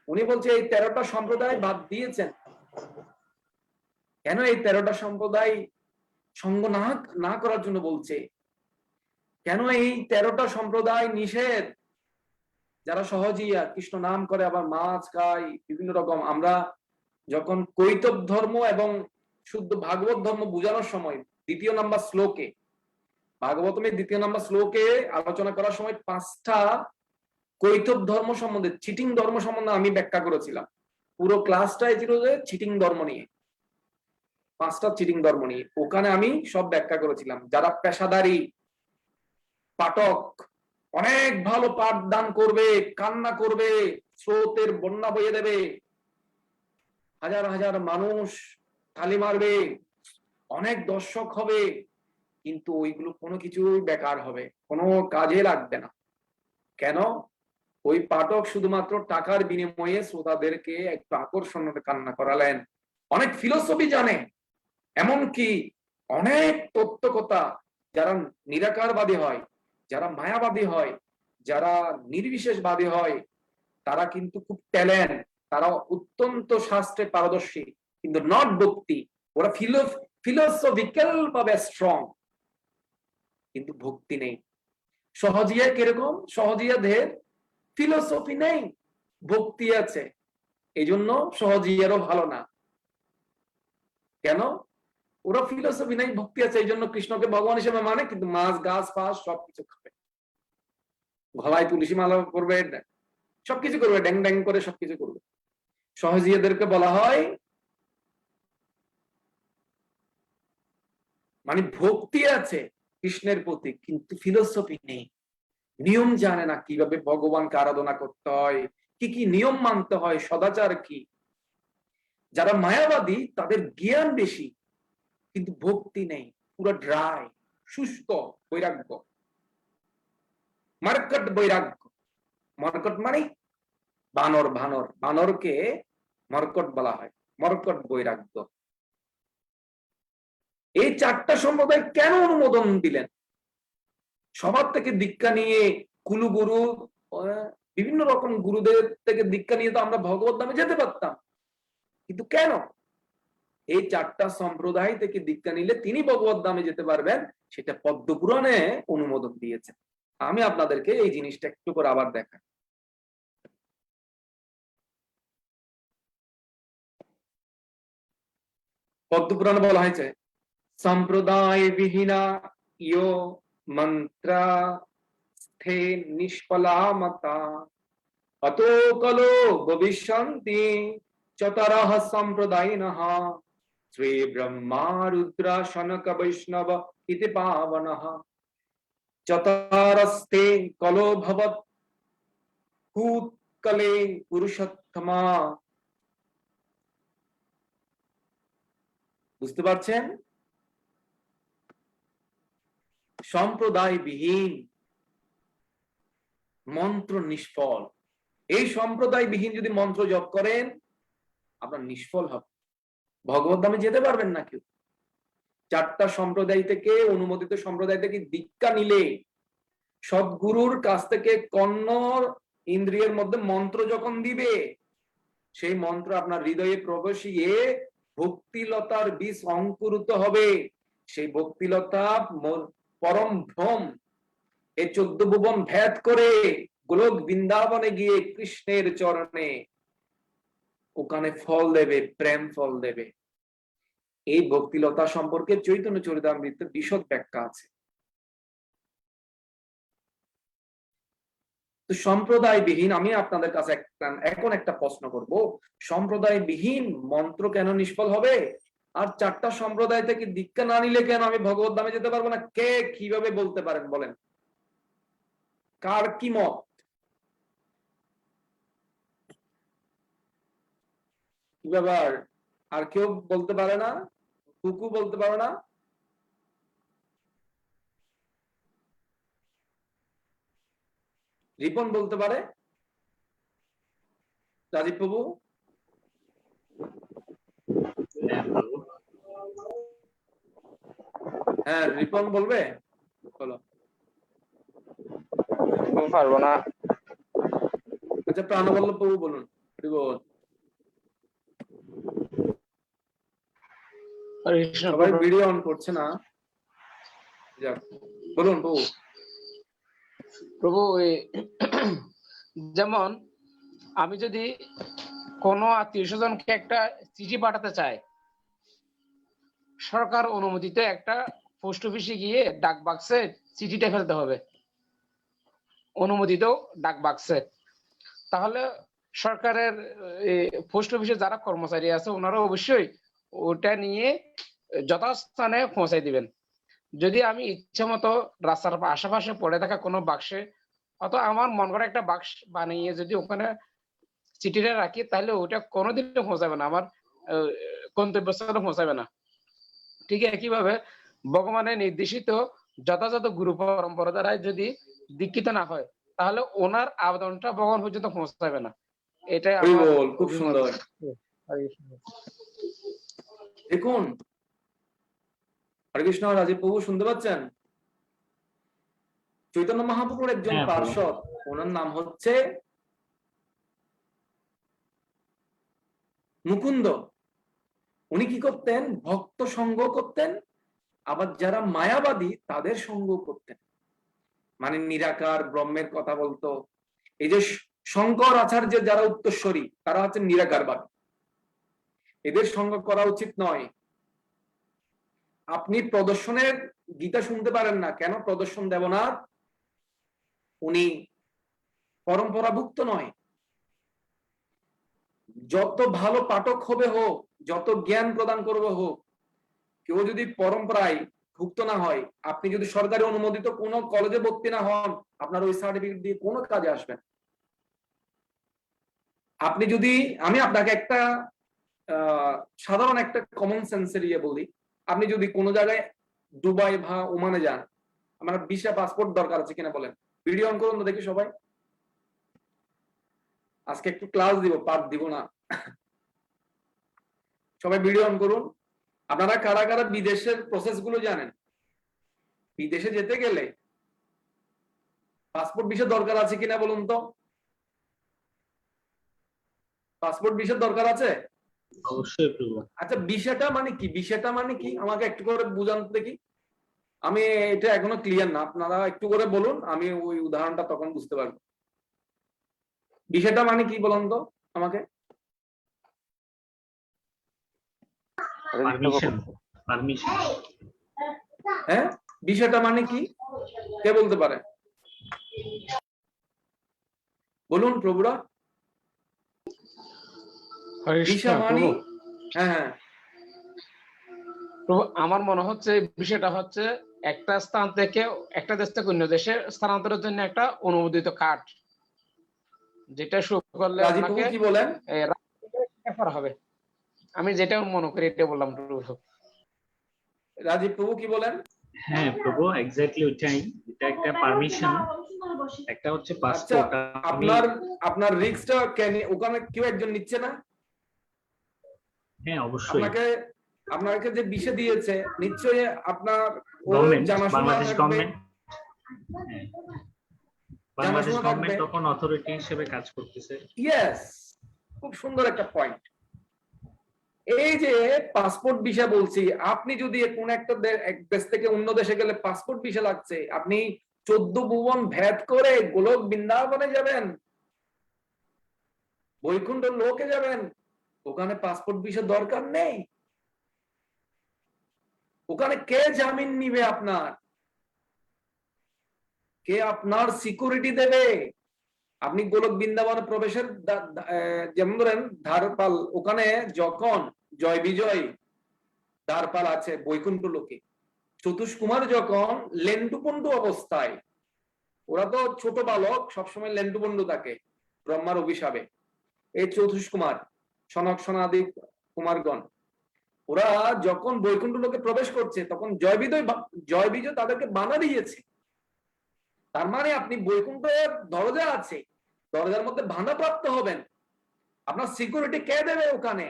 উনি বলছে এই 13টা সম্প্রদায় বাদ দিয়েছেন। কেন এই 13টা সম্প্রদায় সঙ্গ না করার জন্য বলছে? কেন এই 13টা সম্প্রদায় নিষেধ? যারা সহজিয়া কৃষ্ণ নাম করে আবার মাছ খায় বিভিন্ন রকম, আমরা যখন কৈতব ধর্ম এবং শুদ্ধ ভাগবত ধর্ম বোঝানোর সময় দ্বিতীয় নাম্বার শ্লোকে, ভাগবতমের দ্বিতীয় নাম্বার শ্লোকে আলোচনা করার সময় 5টা কৈতব ধর্ম সম্বন্ধে, চিটিং ধর্ম সম্বন্ধে আমি ব্যাখ্যা করেছিলাম। পুরো ক্লাসটাই ছিল যে চিটিং ধর্ম নিয়ে, 5টা চিটিং ধর্ম নিয়ে। ওখানে আমি সব ব্যাখ্যা করেছিলাম। যারা পেশাদারি পাঠক, অনেক ভালো পাঠদান করবে, কান্না করবে, স্রোতের বন্যা বইয়ে দেবে, হাজার হাজার মানুষ তালি মারবে, অনেক দর্শক হবে, কিন্তু ওইগুলো কোনো কিছুই বেকার হবে, কোনো কাজে লাগবে না। কেন? ওই পাঠক শুধুমাত্র টাকার বিনিময়ে শ্রোতাদেরকে একটু আকর্ষণ কান্না করালেন। অনেক ফিলোসফি জানে, এমনকি অনেক তত্ত্বকথা, যারা নিরাকারবাদী হয়, যারা মায়াবাদী হয়, যারা নির্বিশেষবাদী হয়, তারা কিন্তু খুব ট্যালেন্ট, তারা অত্যন্ত শাস্ত্রে পারদর্শী, কিন্তু নট ভক্তি। ওরা ফিলোসফিক্যাল ভাবে স্ট্রং, কিন্তু ভক্তি নেই। সহজিয়া কিরকম? সহজিয়াদের ফিলোসফি নেই, ভক্তি আছে। এই জন্য সহজিয়ারও ভালো না। কেন? ওরা ফিলোসফি নেই, ভক্তি আছে, এই জন্য কৃষ্ণকে ভগবান হিসেবে মানে, কিন্তু মাছ গাছ ফাছ সবকিছু খাবে, গলায় তুলসী মালা করবে, সবকিছু করবে, ড্যাং ড্যাং করে সবকিছু করবে। সহজিয়াদেরকে বলা হয় মানে ভক্তি আছে কৃষ্ণের প্রতি, কিন্তু ফিলোসফি নেই, নিয়ম জানে না কিভাবে ভগবানকে আরাধনা করতে হয়, কি কি নিয়ম মানতে হয়, সদাচার কি। যারা মায়াবাদী তাদের জ্ঞান বেশি, কিন্তু ভক্তি নেই, পুরো ড্রাই, শুষ্ক বৈরাগ্য, মার্কট বৈরাগ্য। মর্কট মানে বানর, বানর, বানরকে মর্কট বলা হয়, মর্কট বৈরাগ্য। এই 4টা সম্প্রদায় কেন অনুমোদন দিলেন? সবার থেকে দীক্ষা নিয়ে, কুলুগুরু, বিভিন্ন রকম গুরুদের থেকে দীক্ষা নিয়ে তো আমরা ভগবত ধামে যেতে পারতাম, কিন্তু কেন? এই 4টা সম্প্রদায় থেকে দীক্ষা নিলে তিনি ভগবত ধামে যেতে পারবেন, সেটা পদ্মপুরাণে অনুমোদন দিয়েছেন। আমি আপনাদেরকে এই জিনিসটা একটু করে আবার দেখাই। পদ্মপুরাণে বলা হয়েছে, সম্প্রদায় বিহীনা ইয়ো মন্ত্রা স্থে নিষ্ফলা মতা অতো কলো ভবিষ্যন্তি চতরঃ সম্প্রদায়িনঃ শ্রী ব্রহ্মা রুদ্র শনক বৈষ্ণব ইতি পাবনঃ চতরস্তে কলো ভবৎ কূৎকলে পুরুষোত্তমা। বুঝতে পারছেন? সম্প্রদায় বিহীন, মন্ত্র নিষ্ফল। এই সম্প্রদায় বিহীন যদি মন্ত্র জপ করেন, আপনার নিষ্ফল হবে, ভগবত ধামে যেতে পারবেন না কেউ। 4টা সম্প্রদায় থেকে, অনুমোদিত সম্প্রদায় থেকে দীক্ষা নিলে, সদ্গুরুর কাছ থেকে কর্ণ ইন্দ্রিয়ের মধ্যে মন্ত্র যখন দিবে, সেই মন্ত্র আপনার হৃদয়ে প্রবেশিয়ে ভক্তিলতার বীজ অঙ্কুরিত হবে। সেই ভক্তিলতা পরম ভ্রম, এই 14 ভুবন ভেদ করে গোলক বৃন্দাবনে গিয়ে কৃষ্ণের চরণে ওখানে ফল দেবে, প্রেম ফল দেবে। এই ভক্তিলতা সম্পর্কে চৈতন্য চরিতামৃতে বিশদ ব্যাখ্যা আছে। তো সম্প্রদায় বিহীন, আমি আপনাদের কাছে এখন একটা প্রশ্ন করব, সম্প্রদায় বিহীন মন্ত্র কেন নিষ্ফল হবে? আর 4টা সম্প্রদায় থেকে দীক্ষা না নিলে কেন আমি ভগবত ধামে যেতে পারবো না? কে কিভাবে বলতে পারেন বলেন? কার কি মত? কি ব্যাপার, আর কেউ বলতে পারে না? কুকু বলতে পারো না? রিপন বলতে পারে? রাজীব প্রভু? হ্যাঁ, রিপন বলবে? বলো। পারবো না। আচ্ছা, প্রাণবল্লভ প্রভু বলুন। সবাই ভিডিও অন করছে না, যাক বলুন প্রভু। প্রভু, যেমন আমি যদি কোনো আত্মীয় স্বজনকে একটা চিঠি পাঠাতে চাই, সরকার অনুমোদিত একটা পোস্ট অফিসে গিয়ে ডাক বাক্সে চিঠিটা ফেলতে হবে, অনুমোদিত ডাক বাক্সে। তাহলে সরকারের পোস্ট অফিসে যারা কর্মচারী আছে ওনারা অবশ্যই ওটা নিয়ে যথাস্থানে পৌঁছাই দিবেন। যদি আমি ইচ্ছে মতো রাস্তার আশেপাশে পড়ে থাকা কোনো বাক্সে অথবা আমার মন করা একটা বাক্স বানিয়ে যদি ওখানে চিঠিটা রাখি, তাহলে ওটা কোনোদিনও পৌঁছাবে না, আমার গন্তব্যস্থলে পৌঁছাবে না। ঠিক একইভাবে ভগবানের নির্দেশিত যথাযথ গুরু পরম্পরা দ্বারা যদি দীক্ষিত না হয়, তাহলে ওনার আবেদনটা ভগবান পর্যন্ত পৌঁছাবে না। এটাই হরি আমার বল, খুব সুন্দর। দেখুন, হরে কৃষ্ণ। রাজীব প্রভু শুনতে পাচ্ছেন? চৈতন্য মহাপ্রভুর একজন হ্যাঁ, প্রভু। পার্ষদ, ওনার নাম হচ্ছে মুকুন্দ। উনি কি করতেন? ভক্ত সঙ্গ করতেন, আবার যারা মায়াবাদী তাদের সঙ্গ করতেন। মানে নিরাকার ব্রহ্মের কথা বলতো। এই যে শঙ্কর আচার্যের যারা উত্তরস্বরী, তারা হচ্ছে নিরাকারবাদী, এদের সঙ্গ করা উচিত নয়। আপনি প্রদর্শনের গীতা শুনতে পারেন না কেন? প্রদর্শন দেবনাথ উনি পরম্পরাভুক্ত নয়। যত ভালো পাঠক হবে হোক, যত জ্ঞান প্রদান করবে হোক, কেউ যদি পরম্পরায় ভুক্ত না হয়, আপনি যদি সরকারি অনুমোদিত কোনো কলেজে ভর্তি না হন, আপনার ওই সার্টিফিকেট দিয়ে কোনো কাজে আসবে না। আপনি যদি, আমি আপনাকে একটা সাধারণ একটা কমন সেন্সের ইয়ে বলি, আপনি যদি কোনো জায়গায় দুবাই বা ওমানে যান, আমার ভিসা পাসপোর্ট দরকার আছে কিনা বলেন? ভিডিও অন করুন তো দেখি সবাই। আজকে একটু ক্লাস দিব, পাঠ দিব না। সবাই ভিডিও অন করুন। আপনারা কারা কারা বিদেশের প্রসেস গুলো জানেন? বিদেশে যেতে গেলে পাসপোর্ট ভিসা দরকার আছে কিনা বলুন তো? পাসপোর্ট ভিসা দরকার আছে? অবশ্যই প্রভু। আচ্ছা, ভিসাটা মানে কি? ভিসাটা মানে কি আমাকে একটু করে বুঝান তো দেখি। আমি এটা এখনো ক্লিয়ার না, আপনারা একটু করে বলুন, আমি ওই উদাহরণটা তখন বুঝতে পারবো। ভিসাটা মানে কি বলুন তো আমাকে? পারমিশন। পারমিশন। হ্যাঁ, ভিসাটা মানে কি? কে বলতে পারে? বলুন প্রভুরা। হরে কৃষ্ণ ভিসা মানে? প্রভু। হ্যাঁ হ্যাঁ, প্রভু, আমার মনে হচ্ছে এই বিষয়টা হচ্ছে একটা স্থান থেকে, একটা দেশ থেকে অন্য দেশে স্থানান্তরের জন্য একটা অনুমোদিত কার্ড, যেটা শো করলে রাজীব প্রভু আপনাকে কি বলেন? করা হবে। আমি যেটা মনে করি এটা বললাম প্রভু। রাজীব প্রভু কি বলেন? হ্যাঁ প্রভু, এক্স্যাক্টলি ওইটাই। এটা একটা পারমিশন, একটা হচ্ছে আচ্ছা, পাসপোর্ট। আপনার রিস্কটা কেন ওখানে কেউ একজন নিচ্ছে না? হ্যাঁ অবশ্যই। আপনাকে যে ভিসা দিয়েছে নিশ্চয়ই আপনার গভর্নমেন্ট, জানাশোনা বাংলাদেশ থাকবে। গভর্নমেন্ট, বাংলাদেশ জানাশোনা গভর্নমেন্ট থাকবে। তখন অথরিটি হিসেবে কাজ করতেছে। ইয়েস, খুব সুন্দর একটা পয়েন্ট। এই যে পাসপোর্ট ভিসা বলছি, আপনি যদি কোন একটা এক দেশ থেকে অন্য দেশে গেলে পাসপোর্ট ভিসা লাগছে, আপনি 14 ভুবন ভেদ করে গোলক বৃন্দাবনে যাবেন, বৈকুণ্ঠ লোকে যাবেন, ওখানে পাসপোর্ট ভিসা দরকার নেই। ওখানে কে জামিন নিবে আপনার? কে আপনার সিকিউরিটি দেবে? আপনি গোলক বৃন্দাবনে প্রবেশের যেমন ধরেন ধারপাল, ওখানে যখন জয় বিজয় দ্বারপাল আছে বৈকুণ্ঠ লোকে, চতুষ্কুমার যখন লেন্ডুপন্ডু অবস্থায়, ওরা তো ছোট বালক, সবসময় লেন্ডুপন্ডু থাকে ব্রহ্মার অভিশাপে, এই চতুষ্কুমার সনক সনাদি কুমারগণ, ওরা যখন বৈকুণ্ঠ লোকে প্রবেশ করছে তখন জয় বিজয় তাদেরকে বাধা দিয়েছে। তার মানে আপনি বৈকুণ্ঠের দরজা আছে, দরজার মধ্যে বাধা প্রাপ্ত হবেন। আপনার সিকিউরিটি কে দেবে ওখানে?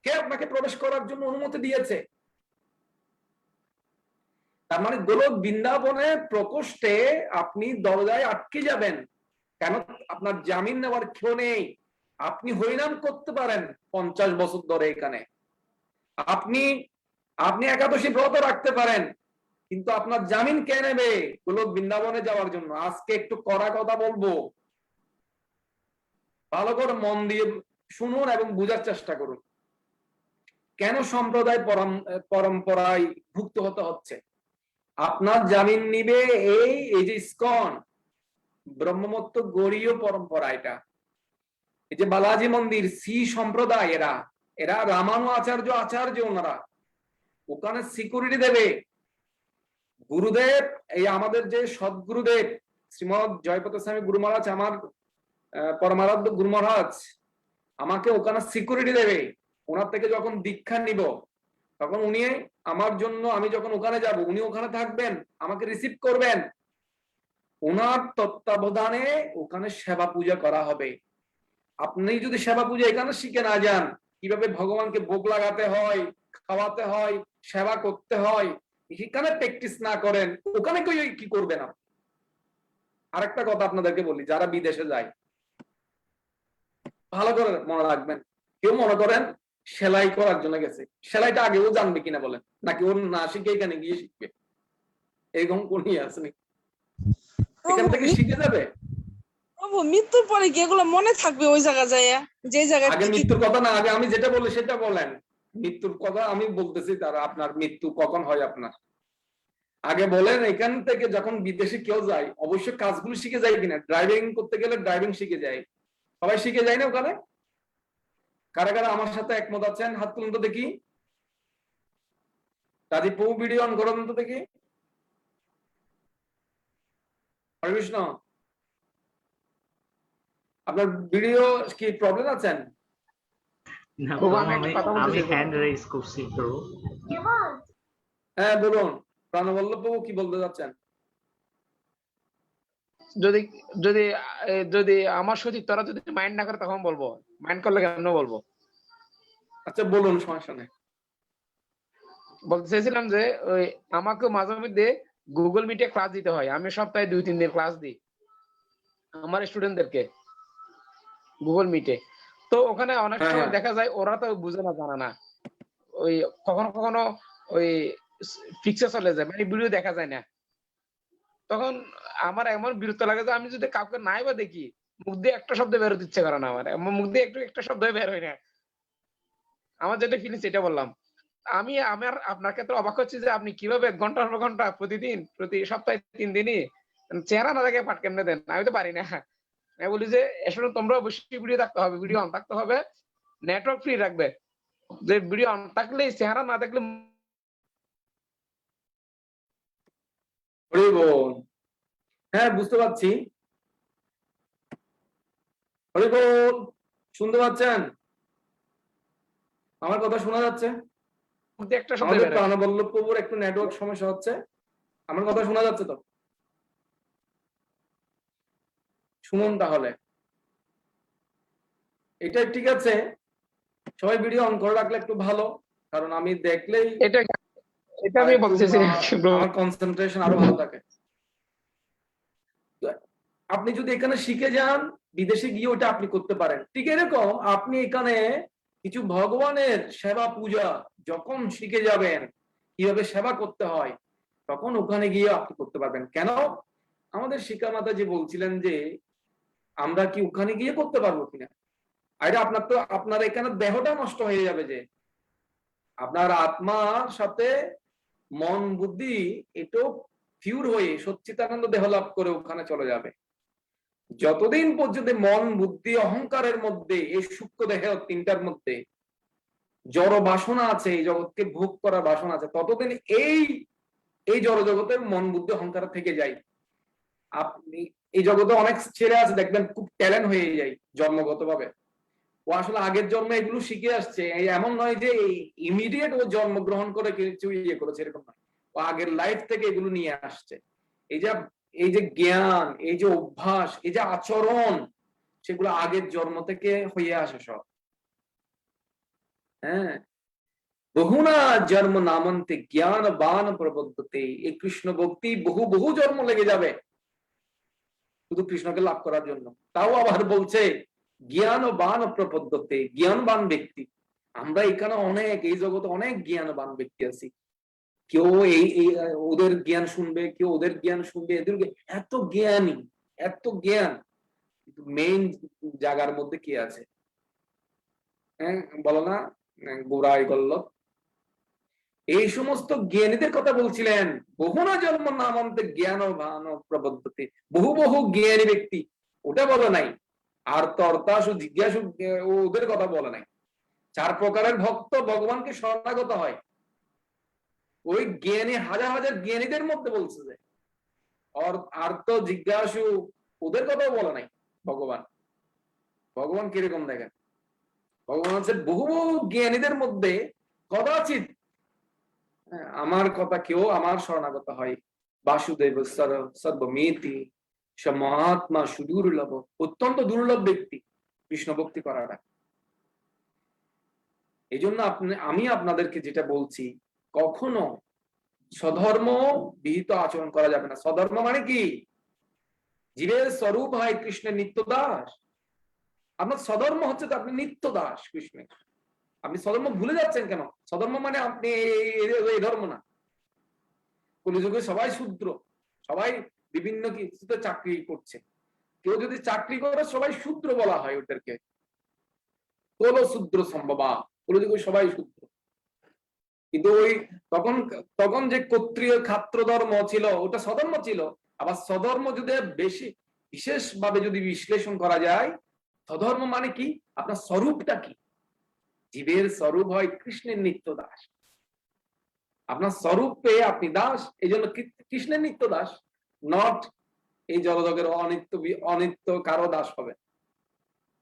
কে আপনাকে প্রবেশ করার জন্য অনুমতি দিয়েছে? তার মানে গোলক বৃন্দাবনের প্রকোষ্ঠে আপনি দরজায় আটকে যাবেন কেন? আপনার জামিন নেওয়ার কেউ নেই। আপনি হরিনাম করতে পারেন 50 বছর ধরে এখানে, আপনি একাদশী ব্রত রাখতে পারেন, কিন্তু আপনার জামিন কে নেবে গোলক বৃন্দাবনে যাওয়ার জন্য? আজকে একটু কড়া কথা বলবো, ভালো করে মন দিয়ে শুনুন এবং বোঝার চেষ্টা করুন কেন সম্প্রদায় পরম্পরায় ভুক্ত হতে হচ্ছে। আপনার জামিন নিবে এই যে ইসকন ব্রহ্মমত্ত গৌরীয় পরম্পরা, এটা এই যে বালাজি মন্দির সি সম্প্রদায়, এরা রামানু আচার্য ওনারা ওখানে সিকিউরিটি দেবে। গুরুদেব, এই আমাদের যে সদ্গুরুদেব শ্রীমৎ জয়পত স্বামী গুরু মহারাজ, আমার পরমারাধ্য গুরু মহারাজ আমাকে ওখানে সিকিউরিটি দেবে। ওনার থেকে যখন দীক্ষা নিব তখন উনি আমার জন্য, আমি যখন ওখানে যাব উনি ওখানে থাকবেন, আমাকে রিসিভ করবেন। ওনার তত্ত্বাবধানে ওখানে সেবা পূজা করা হবে। আপনি যদি সেবা পূজা এখানে শিখে না যান, কিভাবে ভগবানকে ভোগ লাগাতে হয়, খাওয়াতে হয়, সেবা করতে হয়, এখানে প্র্যাকটিস না করেন, ওখানে কি করবে না। আরেকটা কথা আপনাদেরকে বলি, যারা বিদেশে যায় ভালো করে মনে রাখবেন, কেউ মনে করেন সেলাই করার জন্য গেছে, সেলাইটা আগে ও জানবে কিনা বলেন, নাকি ওর না শিখে এখানে গিয়ে শিখবে? এরকম কোন আছে নাকি? এখান থেকে শিখে যাবে। প্রভু, মৃত্যুর পরে কি এগুলো মনে থাকবে ওই জায়গা যায়, যে জায়গায় আগে মৃত্যুর কথা না, আগে আমি যেটা বলি সেটা বলেন। মৃত্যুর কথা আমি বলতেছি, তারা আপনার মৃত্যু কখন হয় আপনার আগে বলেন। এখান থেকে যখন বিদেশে কেউ যায় অবশ্যই কাজগুলো শিখে যায় কিনা। ড্রাইভিং করতে গেলে ড্রাইভিং শিখে যায়, সবাই শিখে যায় না ওখানে? কারা কারা আমার সাথে একমত আছেন হাত তুলুন তো দেখি। রাজীব প্রভু ভিডিও অন করুন তো দেখি। হরে কৃষ্ণ, আপনার ভিডিও কি প্রবলেম আছেন? না প্রভু, প্রভু, আমি একটা কথা বলতে আমি চাই। হ্যান্ড রেজ করছি প্রভু। হ্যাঁ বলুন, প্রাণবল্লভ প্রভু কি বলতে যাচ্ছেন? যদি যদি যদি আমার সত্যি তোরা যদি মাইন্ড না করে তখন বলবো, মাইন্ড করলে কেন বলবো। আচ্ছা বলুন, সমস্যা নেই। বলতে চাইছিলাম যে ওই আমাকে মাঝে মধ্যে গুগল মিটে ক্লাস দিতে হয়। আমি সপ্তাহে 2-3 দিন ক্লাস দিই আমার স্টুডেন্টদেরকে গুগল মিটে। তো ওখানে অনেক হ্যাঁ, সময় হ্যাঁ। দেখা যায় ওরা তো বুঝে না, জানা না, ওই কখনো কখনো ওই ফিক্সে চলে যায়, মানে ভিডিও দেখা যায় না। তখন আমার এমন বিরক্ত লাগে যে আমি যদি কাউকে নাই বা দেখি, মুখ দিয়ে একটা শব্দ বের হতে ইচ্ছে করে না, আমার মুখ দিয়ে একটা শব্দ বের হয় না। আমার যেটা ফিলিংস সেটা বললাম। আমার আপনার ক্ষেত্রে অবাক হচ্ছে যে আপনি কিভাবে ঘন্টার পর ঘন্টা প্রতিদিন প্রতি সপ্তাহে 3 দিনই চেহারা না দেখে পাঠ কেমনে দেন? আমি তো পারি না। আমি বলি যে আসলে তোমরা অবশ্যই ভিডিও থাকতে হবে, ভিডিও অন থাকতে হবে, নেটওয়ার্ক ফ্রি রাখবে। যে ভিডিও অন থাকলে চেহারা না দেখলে হরি বল। হ্যাঁ বুঝতে পারছি। হরি বল, শুনতে পাচ্ছেন? আমার কথা শোনা যাচ্ছে? মুখ দিয়ে একটা শব্দ আমাদের বের হয়। প্রাণবল্লভ প্রভুর একটু নেটওয়ার্ক সমস্যা হচ্ছে। আমার কথা শোনা যাচ্ছে তো? শুনুন তাহলে, এটা ঠিক আছে। সবাই ভিডিও অন করে রাখলে একটু ভালো, কারণ আমি দেখলেই এটা এটা আমি বলতে চাইছি। আমার কনসেন্ট্রেশন আরো ভালো থাকে। আপনি যদি এখানে শিখে যান, বিদেশে গিয়ে ওটা আপনি করতে পারেন। ঠিক এরকম আপনি এখানে কিছু ভগবানের সেবা পূজা যখন শিখে যাবেন, কিভাবে সেবা করতে হয়, তখন ওখানে গিয়ে আপনি করতে পারবেন। কেন? আমাদের শিক্ষা মাতা যে বলছিলেন যে আমরা কি ওখানে গিয়ে করতে পারবো কিনা। আরে আপনার এখানে দেহটা নষ্ট হয়ে যাবে, যে আপনার আত্মার সাথে মন বুদ্ধি এটাও ফিউর হয়ে সচ্চিদানন্দ দেহ লাভ করে ওখানে চলে যাবে। যতদিন পর্যন্ত মন বুদ্ধি অহংকারের মধ্যে, এই সূক্ষ্ম দেহ তিনটার মধ্যে জড় বাসনা আছে, এই জগৎকে ভোগ করার বাসনা আছে, ততদিন এই জড় জগতের মন বুদ্ধি অহংকার থেকে যায়। আপনি এই জগতে অনেক ছেলে আছে দেখবেন খুব ট্যালেন্ট হয়ে যায় জন্মগত ভাবে, ও আসলে আগের জন্মে এগুলো শিখে আসছে। এমন নয় যে ইমিডিয়েট ও জন্মগ্রহণ করে কিছু ইয়ে করেছে, এরকম নয়। ও আগের লাইফ থেকে এগুলো নিয়ে আসছে। এই যে জ্ঞান, এই যে অভ্যাস, এই যে আচরণ, সেগুলো আগের জন্ম থেকে হয়ে আসে সব। হ্যাঁ, বহুনা জন্ম নামন্তে জ্ঞান বান প্রবদ্ধতে। এই কৃষ্ণ ভক্তি বহু বহু জন্ম লেগে যাবে শুধু কৃষ্ণকে লাভ করার জন্য। তাও আবার বলছে জ্ঞানবান প্রপদ্যতে, জ্ঞানবান ব্যক্তি। আমরা এখানে অনেক, এই জগতে অনেক জ্ঞানবান ব্যক্তি আছি। কেউ ওদের জ্ঞান শুনবে, কেউ ওদের জ্ঞান শুনবে, এত জ্ঞানী, এত জ্ঞান, মেইন জায়গার মধ্যে কি আছে? হ্যাঁ, বলো না, গোড়াই গল্লব। এই সমস্ত জ্ঞানীদের কথা বলছিলেন। বহু না জন্ম নামন্তে জ্ঞান ভান প্রবদ্ধতি, বহু বহু জ্ঞানী ব্যক্তি, ওটা বলে নাই। আর তর্তাসু জিজ্ঞাসু ওদের কথা বলে নাই। 4 প্রকারের ভক্ত ভগবানকে শরণাগত হয়, ওই জ্ঞানী হাজার হাজার জ্ঞানীদের মধ্যে বলছে যে আর্ত জিজ্ঞাসু ওদের কথাও বলে নাই ভগবান। ভগবান কিরকম দেখেন? ভগবান হচ্ছে বহু বহু জ্ঞানীদের মধ্যে কদাচিৎ আমার কথা কেউ আমার শরণাগত হয়। বাসুদেব সর্বমেতি মহাত্মা সুদুর্লভ, অত্যন্ত দুর্লভ ব্যক্তি কৃষ্ণ ভক্তি করাটা। এই জন্য আমি আপনাদেরকে যেটা বলছি, কখনো স্বধর্ম বিহিত আচরণ করা যাবে না। স্বধর্ম মানে কি? জীবের স্বরূপ হয় কৃষ্ণের নিত্য দাস। আপনার স্বধর্ম হচ্ছে তো আপনি নিত্য দাস কৃষ্ণের। আপনি স্বধর্ম ভুলে যাচ্ছেন কেন? স্বধর্ম মানে আপনি এই ধর্ম না। কলিযুগে সবাই শূদ্র, সবাই বিভিন্ন কিছুতে চাকরি করছে। কেউ যদি চাকরি করে সবাই শূদ্র বলা হয় ওদেরকে, কোন শূদ্র সম্ভবা, কলিযুগে সবাই শূদ্র। কিন্তু ওই তখন তখন যে ক্ষত্রিয় খাত্র ধর্ম ছিল ওটা স্বধর্ম ছিল। আবার স্বধর্ম যদি বেশি বিশেষ ভাবে যদি বিশ্লেষণ করা যায়, স্বধর্ম মানে কি? আপনার স্বরূপটা কি? জীবের স্বরূপ হয় কৃষ্ণের নিত্য দাস। আপনার স্বরূপ পেয়ে আপনি দাস, এই জন্য কৃষ্ণের নিত্য দাস, নট এই জগতের অনিত্য কারো দাস হবে।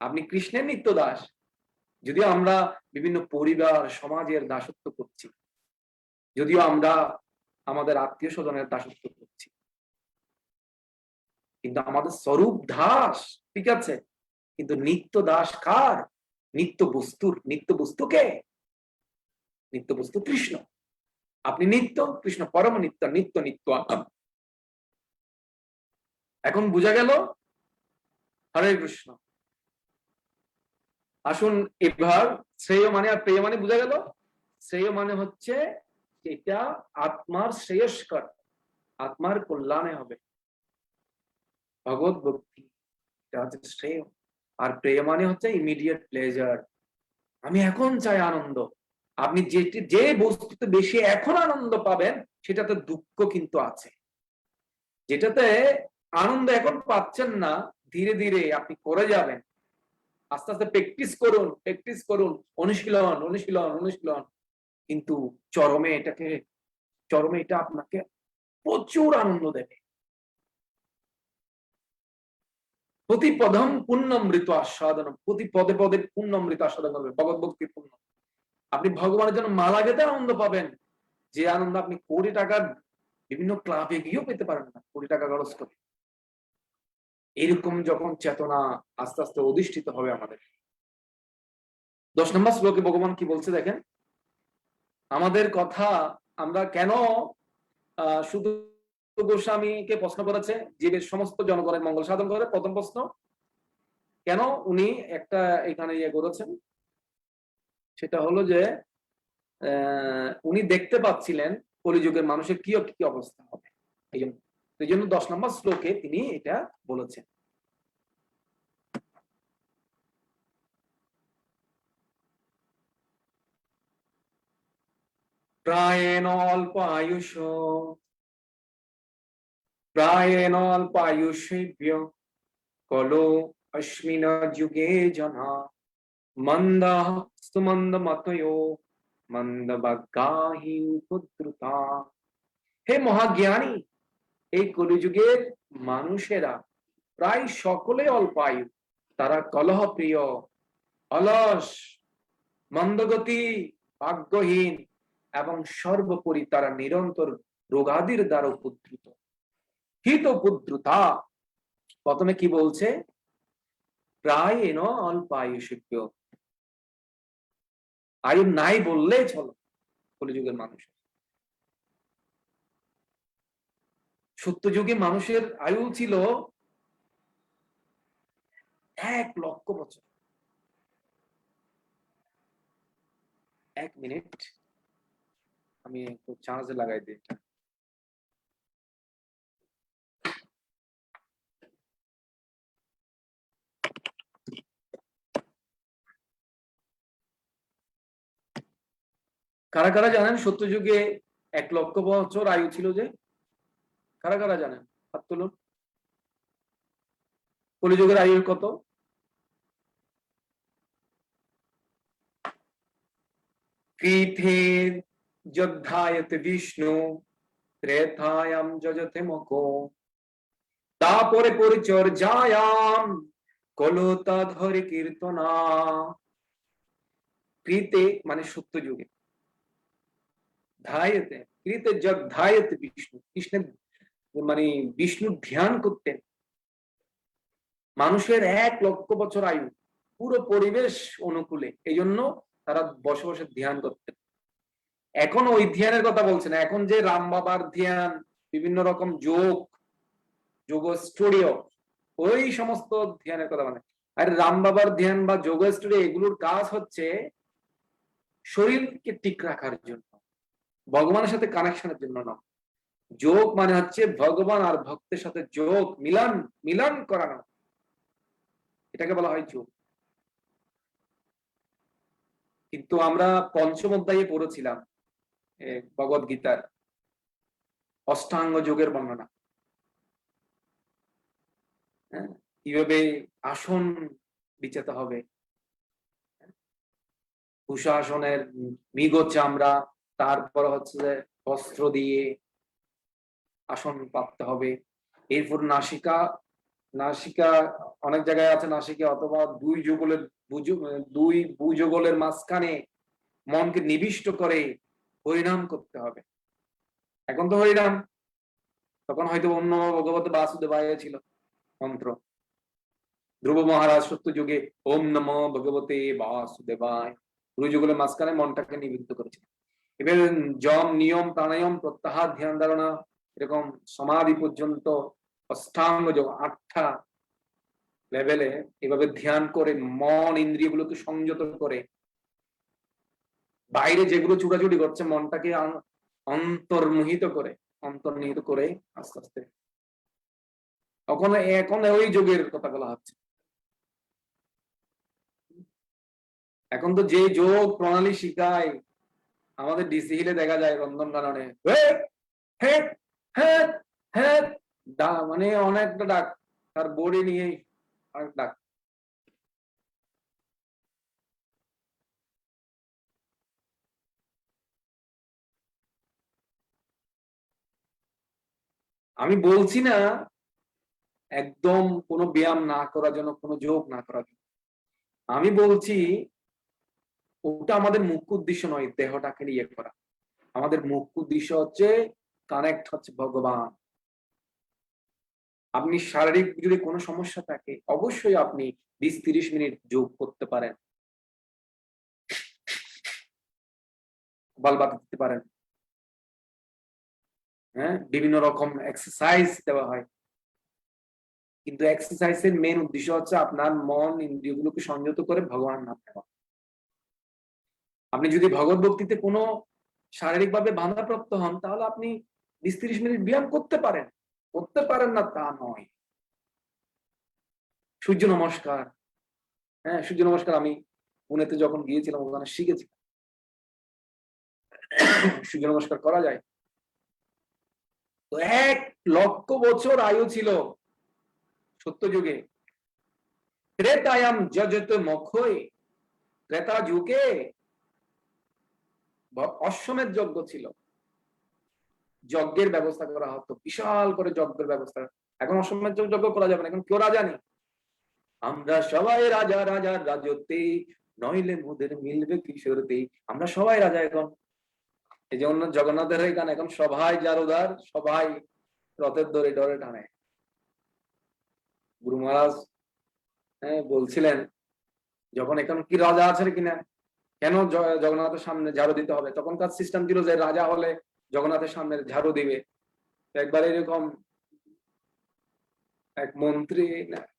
আপনি কৃষ্ণের নিত্য দাস। যদিও আমরা বিভিন্ন পরিবার সমাজের দাসত্ব করছি, যদিও আমরা আমাদের আত্মীয় স্বজনের দাসত্ব করছি, কিন্তু আমাদের স্বরূপ দাস, ঠিক আছে। কিন্তু নিত্য দাস কার? নিত্য বস্তুর। নিত্য বস্তুকে? নিত্য বস্তু কৃষ্ণ। আপনি নিত্য, কৃষ্ণ পরম নিত্য, নিত্য নিত্য। এখন বুঝা গেল? হরে কৃষ্ণ। আসুন এবার শ্রেয় মানে আর প্রেয় মানে বুঝা গেল। শ্রেয় মানে হচ্ছে এটা আত্মার শ্রেয়স্কর, আত্মার কল্যাণে হবে ভগবত ভক্তি, এটা হচ্ছে শ্রেয়। আর প্রেয় মানে হচ্ছে ইমিডিয়েট প্লেজার, আমি এখন চাই আনন্দ। আপনি যে বস্তুতে বেশি এখন আনন্দ পাবেন সেটাতে দুঃখ কিন্তু আছে। যেটাতে আনন্দ এখন পাচ্ছেন না, ধীরে ধীরে আপনি করে যাবেন। আস্তে আস্তে প্র্যাকটিস করুন, অনুশীলন অনুশীলন অনুশীলন। কিন্তু চরমে এটা আপনাকে প্রচুর আনন্দ দেবে। প্রতি পদম পুণ্যমৃত আস্বাদন, প্রতি পদে পদে পুণ্যমৃত আস্বাদন করবে ভগবত ভক্তির পুণ্য। আপনি ভগবানের জন্য মালা গেতে আনন্দ পাবেন, যে আনন্দ আপনি কোটি টাকার বিভিন্ন ক্লাবে গিয়েও পেতে পারেন না, কোটি টাকা খরচ করে। এরকম যখন চেতনা আস্তে আস্তে অধিষ্ঠিত হবে আমাদের। 10 নম্বর শ্লোকে ভগবান কি বলছে দেখেন। আমাদের কথা আমরা কেন শুধু গোস্বামীকে প্রশ্ন করেছে জীবের সমস্ত জনগণের মঙ্গল সাধন করে, প্রথম প্রশ্ন কেন উনি একটা এখানে ইয়ে করেছেন, সেটা হলো যে উনি দেখতে পাচ্ছিলেন কলিযুগের মানুষের কি কি অবস্থা হবে। এই জন্য 10 নম্বর শ্লোকে তিনি এটা বলেছেন। প্রায়েণ অল্প আয়ুষেভ্য কলো অস্মিন যুগে জনা মন্দা সুমন্দ মতয়ো মন্দ বাগ্গাহি উপদ্রুতা। হে মহাজ্ঞানী, এই কলিযুগের মানুষেরা প্রায় সকলে অল্প আয়ু, তারা কলহ প্রিয়, অলস, মন্দগতি, ভাগ্যহীন এবং সর্বোপরি তারা নিরন্তর রোগাদির দ্বারা উপদ্রুত। হিত উপদ্রুতা। প্রথমে কি বলছে? প্রায় এন অল্প আয়ুষিক্য, আয়ু নাই বললেই চলো কলিযুগের মানুষ। সত্যযুগে মানুষের আয়ু ছিল 1 লক্ষ বছর। 1 মিনিট আমি একটু চার্জে লাগাই দিই। কারা কারা জানেন সত্যযুগে 1,00,000 বছর আয়ু ছিল যে? কারা কারা জানেন? হাত তুলুন। কলিযুগের আয়ু কত? কৃথে যদ্ধায়তে বিষ্ণু ত্রেতায়াম যজতে মকো তাপরে পরিচর্যায়াম কলতা ধরে কীর্তনা। কৃতে মানে সত্যযুগে, ধায়তে কৃতে যদ্ধায়তে বিষ্ণু, কৃষ্ণের মানে বিষ্ণু ধ্যান করতেন। মানুষের 1,00,000 বছর আয়ু, পুরো পরিবেশ অনুকূলে, এই জন্য তারা বসে বসে ধ্যান করতেন। এখন ওই ধ্যানের কথা বলছেন, এখন যে রাম বাবার ধ্যান, বিভিন্ন রকম যোগ স্টুডিও, ওই সমস্ত ধ্যানের কথা মানে। আর রাম বাবার ধ্যান বা যোগ স্টুডিও এগুলোর কাজ হচ্ছে শরীরকে ঠিক রাখার জন্য, ভগবানের সাথে কানেকশনের জন্য না। যোগ মানে হচ্ছে ভগবান আর ভক্তের সাথে যোগ, মিলন করানো, এটাকে বলা হয় যোগ। কিন্তু আমরা পঞ্চম অধ্যায়ে পড়েছিলাম ভগবদ গীতার অষ্টাঙ্গ যোগের বর্ণনা, কিভাবে আসন বিছাতে হবে, কুশাসনের মৃগ চামড়া, তারপর হচ্ছে যে বস্ত্র দিয়ে আসন পাততে হবে। এরপর নাসিকা অনেক জায়গায় আছে নাসিকা অথবা দুই ভুজগলের মাঝখানে মনকে নিবিষ্ট করে হরিনাম করতে হবে। এখন তো হরিনাম, তখন হয়তো অন্য ভগবত বাসুদেবায় ছিল মন্ত্র। ধ্রুব মহারাজ সত্য যুগে ওম নমো ভগবতে বাসুদেবায় ভুজগলের মাঝখানে মনটাকে নিবিষ্ট করেছিল। এবার যম, নিয়ম, প্রাণায়াম, প্রত্যাহার, ধ্যান ধারণা, এরকম সমাধি পর্যন্ত অষ্টাঙ্গ যোগ 8টা লেভেলে এভাবে ধ্যান করে মন ইন্দ্রিয়গুলোকে সংযত করে বাইরে যেগুলো ছুটাছুটি করছে মনটাকে অন্তর্নিহিত করে আস্তে আস্তে এখন ওই যোগের কথা বলা হচ্ছে। এখন তো যে যোগ প্রণালী শিখায় আমাদের ডিসি হিলে দেখা যায় রন্ধন কাননে মানে অনেকটা ডাক, তার বডি নিয়ে অনেক ডাক। আমি বলছি না একদম কোনো ব্যায়াম না করার জন্য, কোনো যোগ না করার জন্য। আমি বলছি ওটা আমাদের মুখ্য উদ্দেশ্য নয়, দেহটাকে নিয়ে করা। আমাদের মুখ্য উদ্দেশ্য হচ্ছে কানেক্ট হচ্ছে ভগবান। আপনি শারীরিক যদি কোনো সমস্যা থাকে অবশ্যই আপনি 20-30 মিনিট যোগ করতে পারেন, বালবাতা দিতে পারেন, বিভিন্ন রকম এক্সারসাইজ দেওয়া হয়। কিন্তু এক্সারসাইজের মেন উদ্দেশ্য হচ্ছে আপনার মন ইন্দ্রিয়গুলোকে সংযত করে ভগবান নাম নেওয়া। আপনি যদি ভগবত ভক্তিতে কোনো শারীরিকভাবে বাধাপ্রাপ্ত হন তাহলে আপনি 20-30 মিনিট ব্যায়াম করতে পারেন না তা নয়। সূর্য নমস্কার, সূর্য নমস্কার আমি পুনেতে যখন গিয়েছিলাম ওখানে শিখেছি সূর্য নমস্কার করা যায়। তো 1,00,000 বছর আয়ু ছিল সত্য যুগে। ত্রেতায়াম যজত মখই, ত্রেতা যুগে অশ্বমেধ যজ্ঞ ছিল, যজ্ঞের ব্যবস্থা করা হতো, বিশাল করে যজ্ঞের ব্যবস্থা। এখন অশ্বমেধ যজ্ঞ করা যাবে না, এখন কেউ রাজা নেই। আমরা সবাই রাজা, রাজার রাজত্বে নইলে মোদের মিলবে কিশোরতে। আমরা সবাই রাজা এখন। এই যেমন জগন্নাথের এখানে এখন সবাই জারুদার, সবাই রথের দড়ি ডরে টানে। গুরু মহারাজ বলছিলেন যখন এখন কি রাজা আছে কিনা, কেন জগন্নাথের সামনে ঝাড়ু দিতে হবে, তখনকার সিস্টেম ছিল যে রাজা হলে জগন্নাথের সামনে ঝাড়ু দিবে। একবার এরকম এক মন্ত্রী,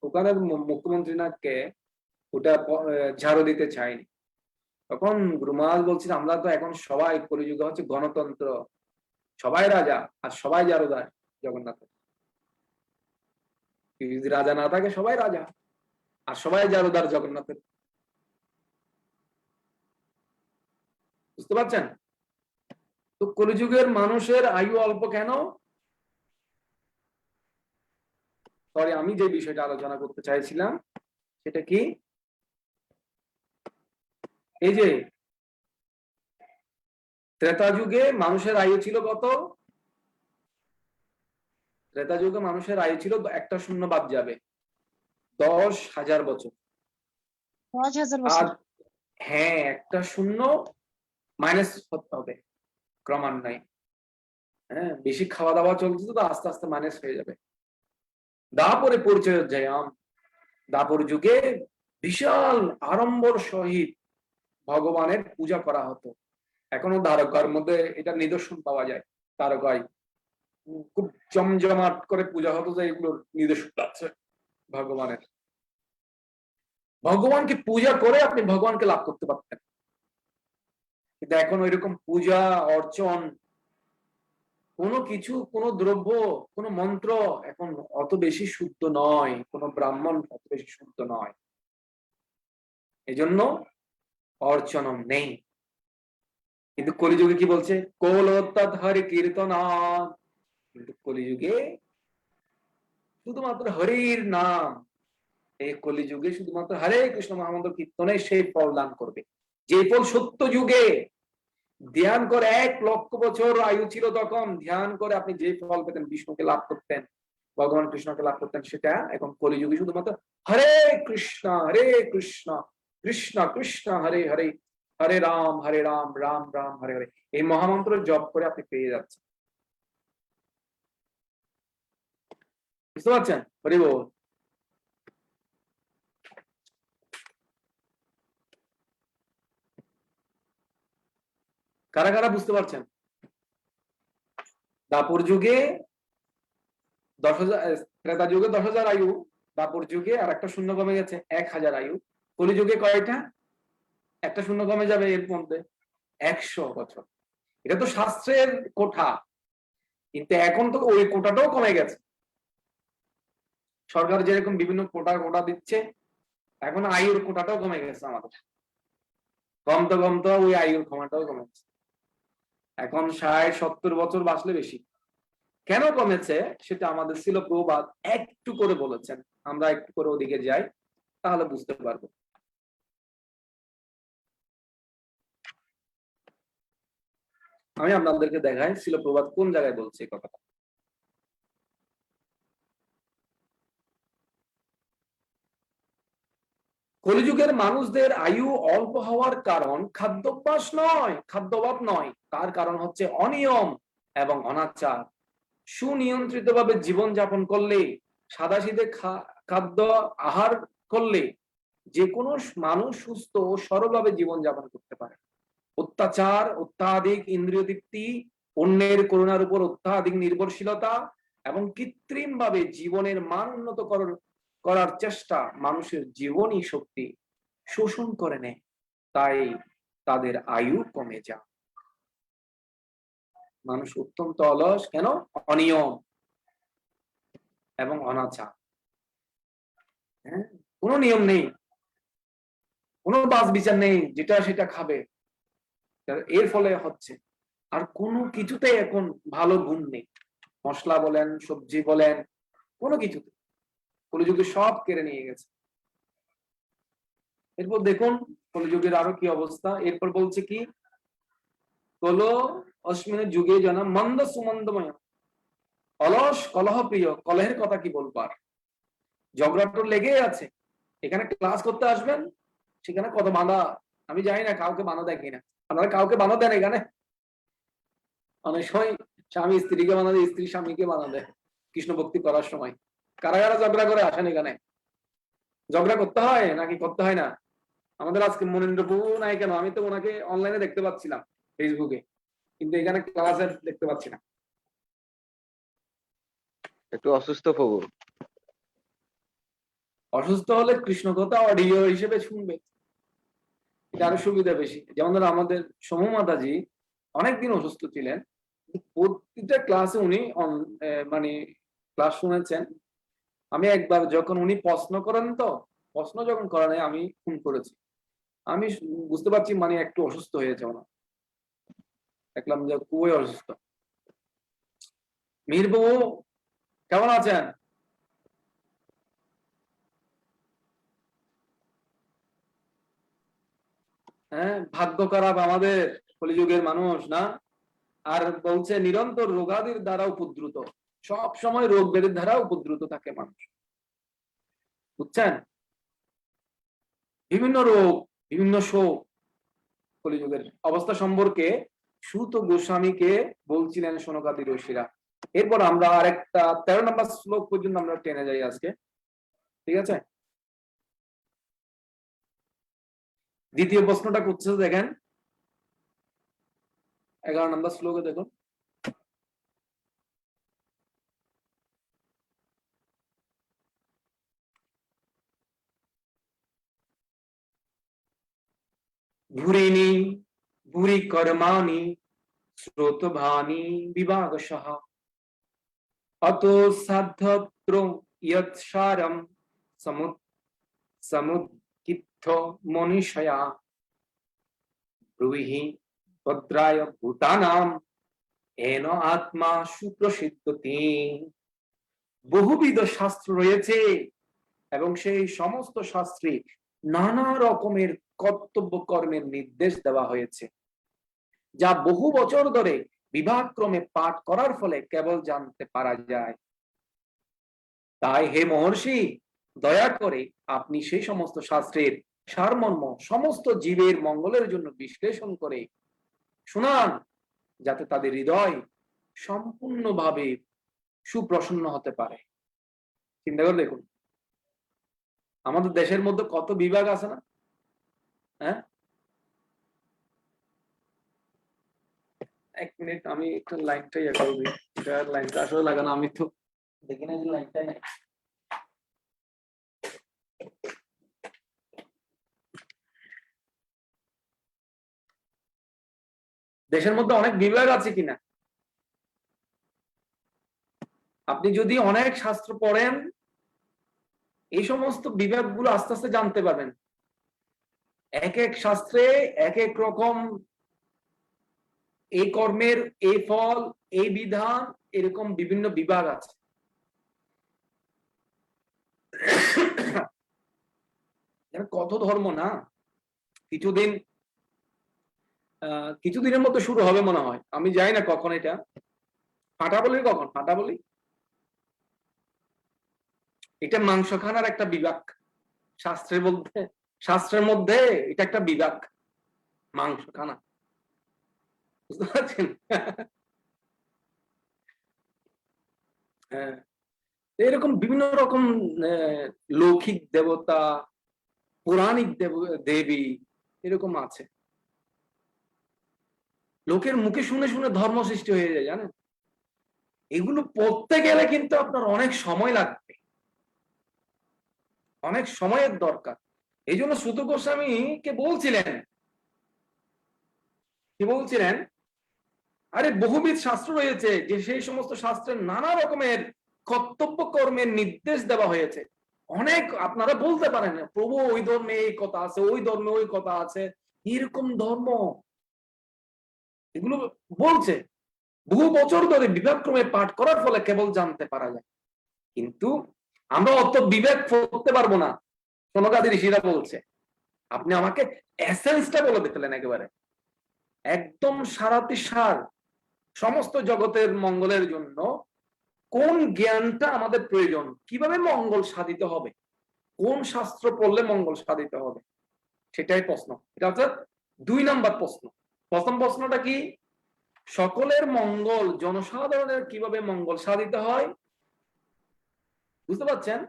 ওখানে মুখ্যমন্ত্রী না কে, ওটা ঝাড়ু দিতে চায়নি। তখন গুরু মহারাজ বলছিল আমরা তো এখন সবাই কলিযুগে হচ্ছে গণতন্ত্র, সবাই রাজা আর সবাই জারুদার জগন্নাথের। যদি রাজা না থাকে সবাই রাজা আর সবাই জারুদার জগন্নাথের। বুঝতে পারছেন? তো কলিযুগের মানুষের আয়ু অল্প কেন? সরি, আমি যে বিষয়টা আলোচনা করতে চাইছিলাম সেটা কি, এই যে ত্রেতা যুগে মানুষের আয়ু ছিল কত? ত্রেতা যুগে মানুষের আয়ু ছিল, একটা শূন্য বাদ যাবে, 10,000 বছর। 10,000 আর বছর। হ্যাঁ, একটা শূন্য মাইনাস করতে হবে ক্রমান্বয়ে। হ্যাঁ, বেশি খাওয়া দাওয়া চলছে তো আস্তে আস্তে মাইনাস হয়ে যাবে। দাপরে পরিচয় জয়াম, দাপর যুগে বিশাল আড়ম্বর সহিত ভগবানের পূজা করা হতো। এখনো দ্বারকার মধ্যে এটা নিদর্শন পাওয়া যায়। দ্বারকায় খুব জমজমাট করে পূজা হতো, যে এগুলোর নিদর্শন আছে ভগবানের। ভগবানকে পূজা করে আপনি ভগবানকে লাভ করতে পারতেন, কিন্তু এখন ওইরকম পূজা অর্চন কোনো কিছু, কোনো দ্রব্য, কোনো মন্ত্র এখন অত বেশি শুদ্ধ নয়, কোনো ব্রাহ্মণ অত বেশি শুদ্ধ নয়, এজন্য অর্চনম নেই। কিন্তু কলিযুগে কি বলছে? কোলোত্তদ হরি কীর্তন। কিন্তু কলিযুগে শুধুমাত্র হরির নাম, এই কলিযুগে শুধুমাত্র হরে কৃষ্ণ মহামন্ত্র কীর্তনে সেই ফল দান করবে, যে ফল সত্য যুগে ধ্যান করে 1,00,000 বছর আয়ু ছিল তখন ধ্যান করে আপনি যে ফল পেতেন, বিষ্ণুকে লাভ করতেন, ভগবান কৃষ্ণকে লাভ করতেন, সেটা এখন কলিযুগে শুধুমাত্র হরে কৃষ্ণ কৃষ্ণ কৃষ্ণ হরে হরে, হরে রাম রাম রাম হরে হরে, এই মহামন্ত্র জপ করে আপনি পেয়ে যাচ্ছেন। বুঝতে পারছেন? হরি বল। কারা কারা বুঝতে পারছেন? দাপর যুগে 10,000, ত্রেতা যুগে 10,000 আয়ু, দাপর যুগে আর একটা শূন্য কমে গেছে, 1,000 আয়ু। কলিযুগে কয়টা? একটা শূন্য কমে যাবে, এর মধ্যে 100 বছর। এটা তো শাস্ত্রের কোঠা, কিন্তু এখন তো ওই কোটাটাও কমে গেছে। সরকার যেরকম বিভিন্ন কোটা দিচ্ছে, এখন আয়ুর কোটাটাও কমে গেছে আমাদের। কমতে ওই আয়ুর ক্ষমতাও কমেছে। এখন 60-70 বছর বাঁচলে বেশি। কেন কমেছে সেটা আমাদের ছিল প্রবাদ একটু করে বলেছেন, আমরা একটু করে ওদিকে যাই তাহলে বুঝতে পারবো। আমি আপনাদেরকে দেখাই ছিল প্রবাদ কোন জায়গায় বলছে এই কথাটা। কলিযুগের মানুষদের আয়ু অল্প হওয়ার কারণ খাদ্যাভ্যাস নয়, খাদ্যাভাব নয়, তার কারণ হচ্ছে অনিয়ম এবং অনাচার। সুনিয়ন্ত্রিতভাবে জীবন যাপন করলে, সাদাসিধে খাদ্য আহার করলে যে কোনো মানুষ সুস্থ ও সরলভাবে জীবন যাপন করতে পারে। অত্যাচার, অত্যাধিক ইন্দ্রিয় তৃপ্তি, অন্যের করুণার উপর অত্যাধিক নির্ভরশীলতা এবং কৃত্রিম ভাবে জীবনের মান উন্নত করার চেষ্টা মানুষের জীবনী শক্তি শোষণ করে নেয়, তাই তাদের আয়ু কমে যায়। মানুষ অত্যন্ত অলস, কেন? অনিয়ম এবং অনাচার। হ্যাঁ, কোনো নিয়ম নেই, কোনো বাছ বিচার নেই, যেটা সেটা খাবে, এর ফলে হচ্ছে। আর কোনো কিছুতে এখন ভালো গুণ নেই, মশলা বলেন, সবজি বলেন, কোনো কিছুতে কলিযুগে সব কেড়ে নিয়ে গেছে। এরপর দেখুন কলিযুগের আরো কি অবস্থা। এরপর বলছে কি, কলো অশ্বিনের যুগে জানা মন্দ সুমন্দময়, অলস কলহ প্রিয়। কলহের কথা কি বলবার, ঝগড়া তো লেগে আছে। এখানে ক্লাস করতে আসবেন, সেখানে কত বাঁধা, আমি জানি না কাউকে বাঁধা দেয় কিনা। আপনারা কাউকে বাঁধা দেন এখানে? অনেক সময় স্বামী স্ত্রীকে বাঁধা দেয়, স্ত্রী স্বামীকে বাঁধা দেয় কৃষ্ণ ভক্তি করার সময়। কারা কারা ঝগড়া করে আসেন এখানে? ঝগড়া করতে হয় নাকি করতে হয় না? আমাদের আজকে মনীন্দ্র প্রভু নাই কেন? আমি তো ওনাকে অনলাইনে দেখতে পাচ্ছিলাম ফেসবুকে, কিন্তু এখানে ক্লাসে দেখতে পাচ্ছি না। একটু অসুস্থ প্রভু। অসুস্থ হলে কৃষ্ণ কথা অডিও হিসেবে শুনবে, এটা আরো সুবিধা বেশি। যেমন ধরো আমাদের সমু মাতাজি অনেকদিন অসুস্থ ছিলেন, প্রতিটা ক্লাসে উনি মানে ক্লাস শুনেছেন। আমি একবার যখন উনি প্রশ্ন করেন, তো প্রশ্ন যখন করেন আমি ফোন করেছি, আমি বুঝতে পারছি মানে একটু অসুস্থ হয়েছে ওনার। দেখলাম যে খুবই অসুস্থ। মিহির বাবু কেমন আছেন? হ্যাঁ, ভাগ্য খারাপ আমাদের, কলিযুগের মানুষ না। আর বলছে নিরন্তর রোগাদির দ্বারা উপদ্রুত, সব সময় রোগ ব্যাধির দ্বারা উপদ্রুত থাকে মানুষ, বুঝছেন? বিভিন্ন রোগ, বিভিন্ন শোক। কলিযুগের অবস্থা সম্পর্কে সুত গোস্বামীকে বলছিলেন শনকাদি ঋষিরা। এরপর আমরা আরেকটা 13 নম্বর শ্লোক পর্যন্ত আমরা টেনে যাই আজকে, ঠিক আছে? দ্বিতীয় প্রশ্নটা করছে দেখেন 11 নম্বর শ্লোকে দেখুন। ভুরিনি ভুরি কর্মাণি শ্রোতভানি বিভাগশঃ অত সাধ্যত্র ইয়ৎসারম সমুৎকিথ্য মনীষয়া ব্রুহি ভদ্রায় ভূতানাম এন আত্মা সুপ্রসিদ্ধতি। বহুবিধ শাস্ত্র রয়েছে এবং সেই সমস্ত শাস্ত্রে নানা রকমের কর্তব্য কর্মের নির্দেশ দেওয়া হয়েছে, যা বহু বছর ধরে বিভাগক্রমে পাঠ করার ফলে কেবল জানতে পারা যায়। তাই হে মহর্ষি, দয়া করে আপনি সেই সমস্ত শাস্ত্রের সারমর্ম সমস্ত জীবের মঙ্গলের জন্য বিশ্লেষণ করে শোনান, যাতে তাদের হৃদয় সম্পূর্ণভাবে সুপ্রসন্ন হতে পারে। চিন্তা করে দেখুন, আমাদের দেশের মধ্যে কত বিভাগ আছে না? হ্যাঁ, এক মিনিট আমি একটু লাইনটা ইয়ে করে দিই। লাইনটা আসলে লাগানো আমি তো দেখি না যে লাইনটা নেই। দেশের মধ্যে অনেক বিভাগ আছে কিনা? আপনি যদি অনেক শাস্ত্র পড়েন, এই সমস্ত বিভাগগুলো আস্তে আস্তে জানতে পারবেন। এক এক শাস্ত্রে এক এক রকম এই কর্মের এই ফল, এই বিধান, এরকম বিভিন্ন বিভাগ আছে। কত ধর্ম না! কিছুদিনের মধ্যে শুরু হবে মনে হয়, আমি জানি না কখন। এটা ফাটাবলি কখন? ফাটাবলি এটা মাংস খানার একটা বিভাগ। শাস্ত্রের মধ্যে এটা একটা বিভাগ, মাংস খানা। বুঝতে পারছেন? হ্যাঁ, এরকম বিভিন্ন রকম লৌকিক দেবতা, পৌরাণিক দেবী এরকম আছে। লোকের মুখে শুনে শুনে ধর্ম সৃষ্টি হয়ে যায়, জানেন? এগুলো পড়তে গেলে কিন্তু আপনার অনেক সময় লাগবে, অনেক সময়ের দরকার। এই জন্য সুত গোস্বামী কে বলছিলেন, কি বলছিলেন? আরে বহুবিধ শাস্ত্র রয়েছে, যে সেই সমস্ত শাস্ত্রের নানা রকমের কর্তব্য কর্মের নির্দেশ দেওয়া হয়েছে। অনেক আপনারা বলতে পারেন প্রভু ওই ধর্মে এই কথা আছে, ওই ধর্মে ওই কথা আছে, এরকম ধর্ম এগুলো বলছে। বহু বছর ধরে বিভাগক্রমে পাঠ করার ফলে কেবল জানতে পারা যায়, কিন্তু আমরা অত বিবেক করতে পারবো না। শনকাদি ঋষিরা বলছে, আপনি আমাকে এসেন্সটা বলে দিতেলেন একেবারে, একদম সারাতি সার, সমস্ত জগতের মঙ্গলের জন্য কোন জ্ঞানটা আমাদের প্রয়োজন, কিভাবে মঙ্গল সাধিত হবে, কোন শাস্ত্র পড়লে মঙ্গল সাধিত হবে, সেটাই প্রশ্ন। এটা হচ্ছে 2 নম্বর প্রশ্ন। প্রথম প্রশ্নটা কি? সকলের মঙ্গল, জনসাধারণের কিভাবে মঙ্গল সাধিত হয়, বুঝতে পারছেন?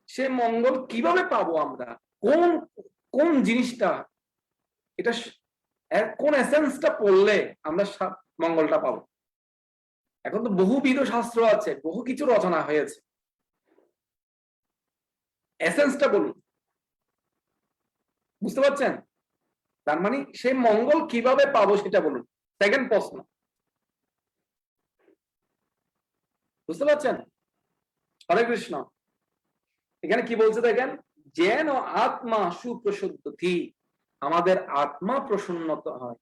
সে মঙ্গল কিভাবে পাবো আমরা, কোন কোন জিনিসটা, এটা কোন এসেন্সটা পড়লে আমরা মঙ্গলটা পাবো। এখন তো বহুবিধ শাস্ত্র আছে, বহু কিছু রচনা হয়েছে, এসেন্সটা বলুন। বুঝতে পারছেন? তার মানে সেই মঙ্গল কিভাবে পাবো সেটা বলুন। সেকেন্ড প্রশ্ন, বুঝতে পারছেন? হরে কৃষ্ণ। এখানে কি বলছে দেখেন, যেন আত্মা সুপ্রসুদ্ধতি, আমাদের আত্মা প্রসন্নত হয়।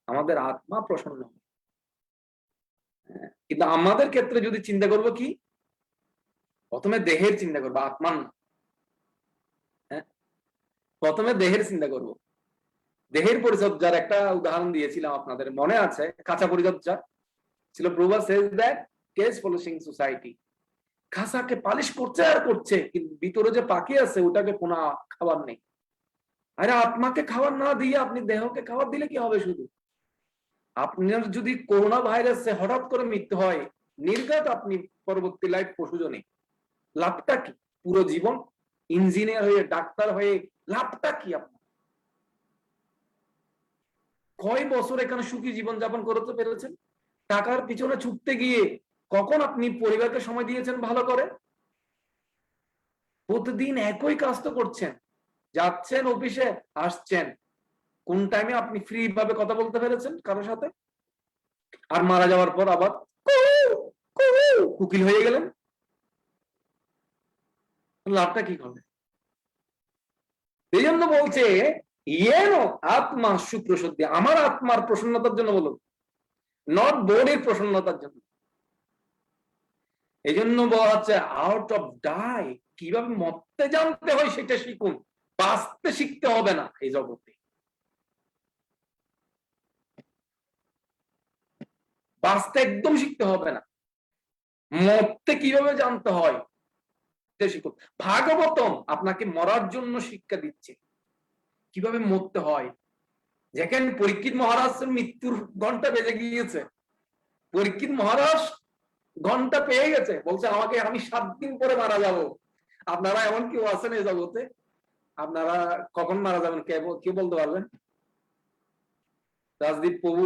আমাদের আত্মা প্রসন্ন হবে। কিন্তু আমাদের ক্ষেত্রে যদি চিন্তা করবো কি, প্রথমে দেহের চিন্তা করবো, আত্মার না। প্রথমে দেহের চিন্তা করব। দেহের পরিচর্যার একটা উদাহরণ দিয়েছিলাম আপনাদের মনে আছে, কাঁচা পরিচর্যা ছিল। Prabha says that cage polishing society, খাঁচাকে পালিশ করছে আর করছে, কিন্তু ভিতরে যে পাখি আছে ওটাকে কোনো খাবার নেই। আরে আত্মাকে খাবার না দিয়ে আপনি দেহকে খাবার দিলে কি হবে? শুধু আপনার যদি করোনা ভাইরাসে হঠাৎ করে মৃত্যু হয়, নির্ঘাত আপনি পরবর্তী লাইফ পশুজনে, লাভটা কি? পুরো জীবন ইঞ্জিনিয়ার হয়ে, ডাক্তার হয়ে লাভটা কি? আপনার কয় বছর এখানে সুখী জীবন যাপন করতে পেরেছেন? টাকার পিছনে ছুটতে গিয়ে কখন আপনি পরিবারকে সময় দিয়েছেন ভালো করে? প্রতিদিন একই কাজ তো করছেন, যাচ্ছেন অফিসে, আসছেন, কোন টাইমে আপনি ফ্রি ভাবে কথা বলতে পেরেছেন কারোর সাথে? আর মারা যাওয়ার পর আবার কুকিল হয়ে গেলেন, লাভটা কি হবে? এই জন্য বলছে আত্মা সুপ্রসদ্ধি, আমার আত্মার প্রসন্নতার জন্য বলো, নট বডির প্রসন্নতার জন্য। এই জন্য বলা হচ্ছে আউট অফ ডাই, কিভাবে মরতে জানতে হয় সেটা শিখুন, বাঁচতে শিখতে হবে না এই জগতে। বাঁচতে একদম শিখতে হবে না, মরতে কিভাবে জানতে হয় শিখুন। ভাগবতম আপনাকে মরার জন্য শিক্ষা দিচ্ছে, কিভাবে মরতে হয়। যেখানে পরীক্ষিত মহারাজের মৃত্যুর ঘন্টা বেজে গিয়েছে, পরীক্ষিত মহারাজ ঘন্টা পেয়ে গেছে, বলছে আমাকে, আমি 7 দিন পরে মারা যাব। আপনারা এমন কেউ আছেন এই জগতে? আপনারা কখন মারা যাবেন কে বলতে পারবেন? রাজদীপ প্রভু,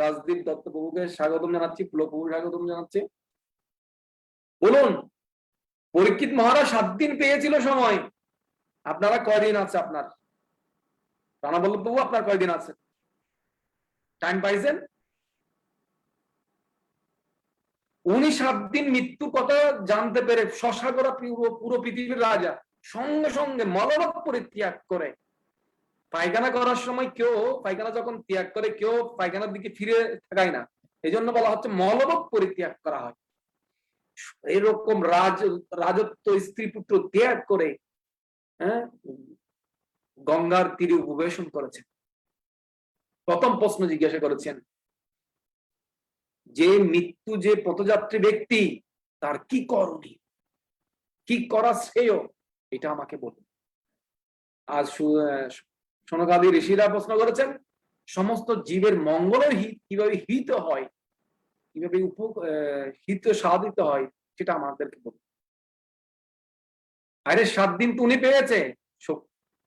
রাজদীপ দত্ত প্রভুকে স্বাগতম জানাচ্ছি, ফুল প্রভু স্বাগতম জানাচ্ছি। বলুন, পরীক্ষিত মহারাজ 7 দিন পেয়েছিল সময়, আপনারা কয়দিন আছে? আপনার রানাবল্লভ প্রভু আপনার কয়দিন আছে? টাইম পাইছেন? উনি 7 দিন মৃত্যুর কথা জানতে পেরে শশাগরা পুরো পৃথিবীর রাজা, সঙ্গে সঙ্গে মলবৎ পরিত্যাগ করে, পায়খানা করার সময় কেউ পায়খানা যখন ত্যাগ করে কেউ পায়খানার দিকে ফিরে তাকায় না, এই জন্য বলা হচ্ছে মলবৎ পরিত্যাগ করা হয়। এরকম রাজত্ব স্ত্রী পুত্র ত্যাগ করে গঙ্গার তীরে উপবেশন করেছেন। প্রথম প্রশ্ন জিজ্ঞাসা করেছেন যে মৃত্যু, যে পথযাত্রী ব্যক্তি, তার কি করণীয়, কি করা শ্রেয়, এটা আমাকে বলুন। আজ সনকাদি ঋষিরা প্রশ্ন করেছেন সমস্ত জীবের মঙ্গলের হিত কিভাবে হিত হয়, কিভাবে হিত সাধিত হয়, সেটা আমাদেরকে বলুন। আরে 7 দিন তো উনি পেয়েছে,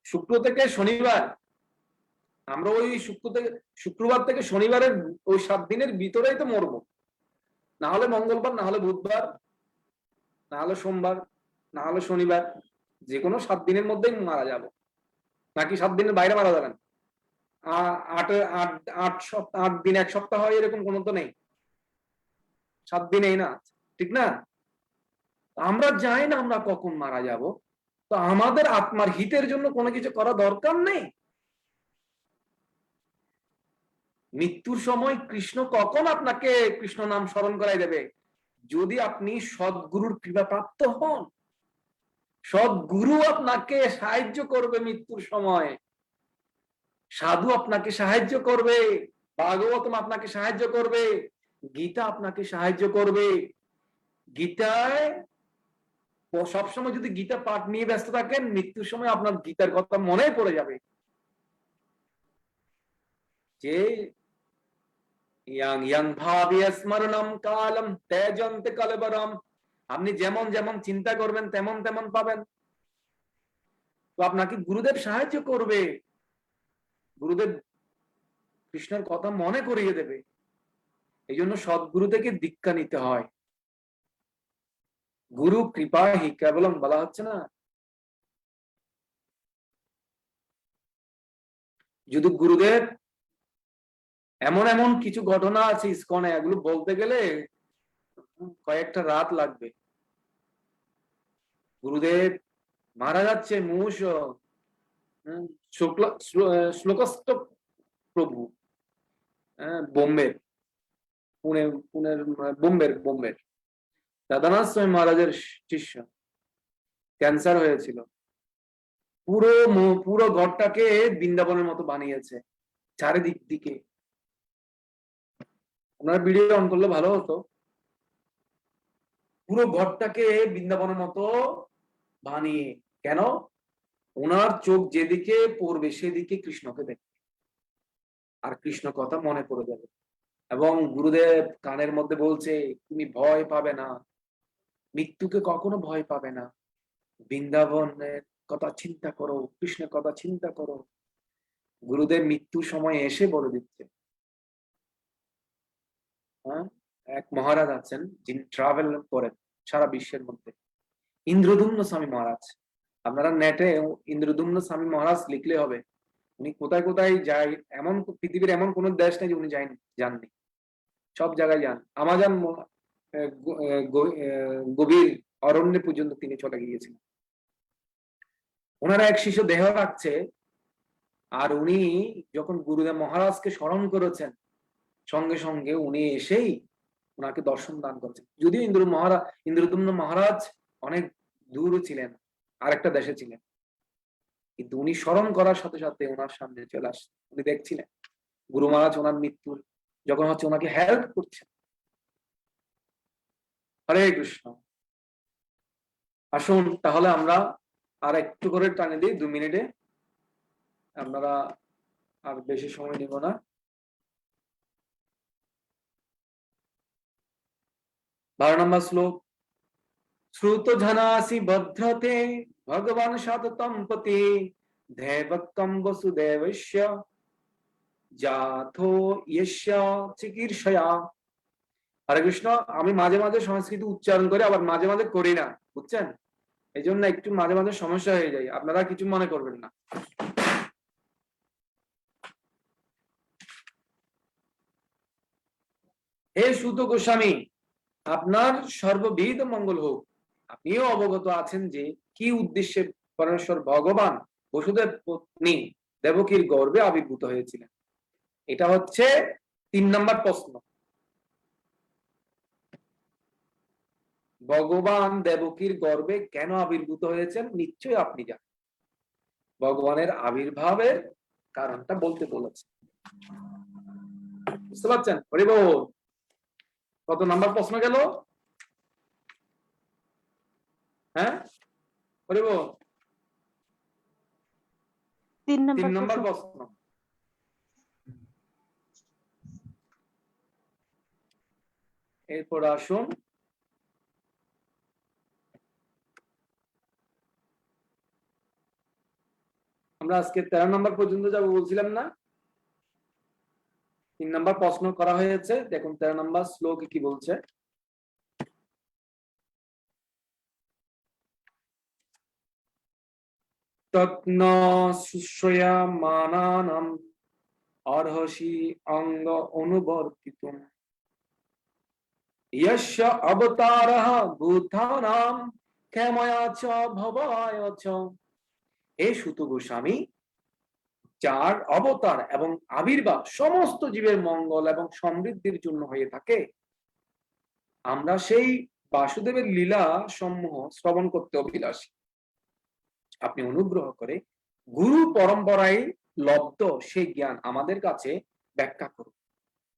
শুক্র থেকে শনিবার, আমরা ওই শুক্রবার থেকে শনিবারের ওই 7 দিনের ভিতরেই তো মরবো, না হলে মঙ্গলবার, না হলে বুধবার, না হলে সোমবার, না হলে শনিবার, যে কোনো 7 দিনের মধ্যেই মারা যাব। নাকি 7 দিনের বাইরে মারা যাবেন? 8 দিন 1 সপ্তাহ হয় এরকম কোনো তো নেই, 7 দিনেই না, ঠিক না? আমরা জানি না আমরা কখন মারা যাব, তো আমাদের আত্মার হিতের জন্য কোনো কিছু করা দরকার নেই। মৃত্যুর সময় কৃষ্ণ কখন আপনাকে কৃষ্ণ নাম স্মরণ করাই দেবে? যদি আপনি সদ্গুরুর কৃপা প্রাপ্ত হন। সদ্গুরু আপনাকে সাহায্য করবে মৃত্যুর সময়, সাধু আপনাকে সাহায্য করবে, ভাগবতম আপনাকে সাহায্য করবে, গীতা আপনাকে সাহায্য করবে। গীতায় সবসময় যদি গীতা পাঠ নিয়ে ব্যস্ত থাকেন, মৃত্যুর সময় আপনার গীতার কথা মনে পড়ে যাবে যে স্মরণম কালম তেজন্তে কলেবরম, আপনি যেমন যেমন চিন্তা করবেন তেমন তেমন পাবেন। তো আপনাকে গুরুদেব সাহায্য করবে, গুরুদেব কৃষ্ণের কথা মনে করিয়ে দেবে। এই জন্য সদ্গুরু থেকে দীক্ষা নিতে হয়। গুরু কৃপা হি কেবলম বলা হচ্ছে না, যদি গুরুদেব এমন এমন কিছু ঘটনা আছে ইসকনে, এগুলো বলতে গেলে কয়েকটা রাত লাগবে। গুরুদেব মারা যাচ্ছে মুষ শ্লোকস্থ প্রভু, বোম্বের পুনের বোম্বের দাদানাথ স্বামী মহারাজের শিষ্য, ক্যান্সার হয়েছিল, পুরো ঘরটাকে বৃন্দাবনের মতো বানিয়েছে চারিদিক দিকে। আপনারা ভিডিও অন করলে ভালো হতো। পুরো ঘরটাকে বৃন্দাবনের মতো বানিয়ে, কেন? ওনার চোখ যেদিকে পড়বে সেদিকে কৃষ্ণকে দেখবে, আর কৃষ্ণ কথা মনে পড়ে যাবে। এবং গুরুদেব কানের মধ্যে বলছে, তুমি ভয় পাবে না, মৃত্যুকে কখনো ভয় পাবে না, বৃন্দাবনের কথা চিন্তা করো, কৃষ্ণের কথা চিন্তা করো। গুরুদেব মৃত্যুর সময় এসে বলে দিচ্ছে। হ্যাঁ, এক মহারাজ আছেন যিনি ট্রাভেল করেন সারা বিশ্বের মধ্যে, ইন্দ্রদুম্ন স্বামী মহারাজ। আপনারা নেটে ইন্দ্রদুম্ন স্বামী মহারাজ লিখলে হবে। উনি কোথায় কোথায় যায়, এমন পৃথিবীর এমন কোন দেশ নেই যে উনি যাননি, সব জায়গায় যান। আমাজন গভীর অরণ্যে পর্যন্ত তিনি চলে গিয়েছিলেন। ওনারা এক শিশু দেহ রাখছে, আর উনি যখন গুরুদেব মহারাজকে স্মরণ করেছেন, সঙ্গে সঙ্গে উনি এসেই ওনাকে দর্শন দান করেছেন। যদিও ইন্দ্রদুম্ন মহারাজ অনেক দূর ছিলেন, আরেকটা দেশে ছিলেন, কিন্তু উনি স্মরণ করার সাথে সাথে ওনার সামনে চলে আসছেন। উনি দেখছিলেন গুরু মহারাজ ওনার মৃত্যুর যখন হচ্ছে ওনাকে হেল্প করছেন। হরে কৃষ্ণ। আসুন তাহলে আমরা আর একটু করে টানে দিই, 2 মিনিটে। আপনারা আর বেশি সময় নিব না। 12 নম্বর শ্লোক। শ্রুত ঝনাসি বধ্রতে ভগবান সততম পতি দেবকম বসুদেবস্য জাথো ইয়স্য চিকিৎসয়া। হরে কৃষ্ণ। আমি মাঝে মাঝে সংস্কৃত উচ্চারণ করি, আবার মাঝে মাঝে করি না, বুঝছেন? এই জন্য একটু মাঝে মাঝে সমস্যা হয়ে যায়, আপনারা কিছু মনে করবেন না। হে সুত গোস্বামী, আপনার সর্ববিধ মঙ্গল হোক। আপনিও অবগত আছেন যে কি উদ্দেশ্যে পরমেশ্বর ভগবান বসুদেব পত্নী দেবকীর গর্ভে আবির্ভূত হয়েছিলেন। এটা হচ্ছে 3 নম্বর প্রশ্ন। ভগবান দেবকীর গর্ভে কেন আবির্ভূত হয়েছেন নিশ্চয়ই আপনি জানেন। ভগবানের আবির্ভাবের কারণটা বলতে বলেছে, বুঝতে পারছেন? হরি বল। কত নাম্বার প্রশ্ন গেল? হ্যাঁ, হরি বল। 3 3 নম্বর নম্বর প্রশ্ন। প্রশ্ন। এরপর আসুন আমরা আজকে 13 নম্বর পর্যন্ত যাব বলছিলাম না? 3 নম্বর প্রশ্ন করা হয়েছে, দেখুন 13 নম্বর শ্লোকে কি বলছে। তত্ন সুশ্রয়া মানানাম অর্হসি অঙ্গ অনুবর্তিতুম यस्य अवतारः भूतानां ক্ষময়া চ ভবায় চ। হে সুত গোস্বামী, যার অবতার এবং আবির্ভাব সমস্ত জীবের মঙ্গল এবং সমৃদ্ধির জন্য হয়ে থাকে, আমরা সেই বাসুদেবের লীলা সমূহ শ্রবণ করতে অভিলাষী। আপনি অনুগ্রহ করে গুরু পরম্পরায় লব্ধ সেই জ্ঞান আমাদের কাছে ব্যাখ্যা করুন,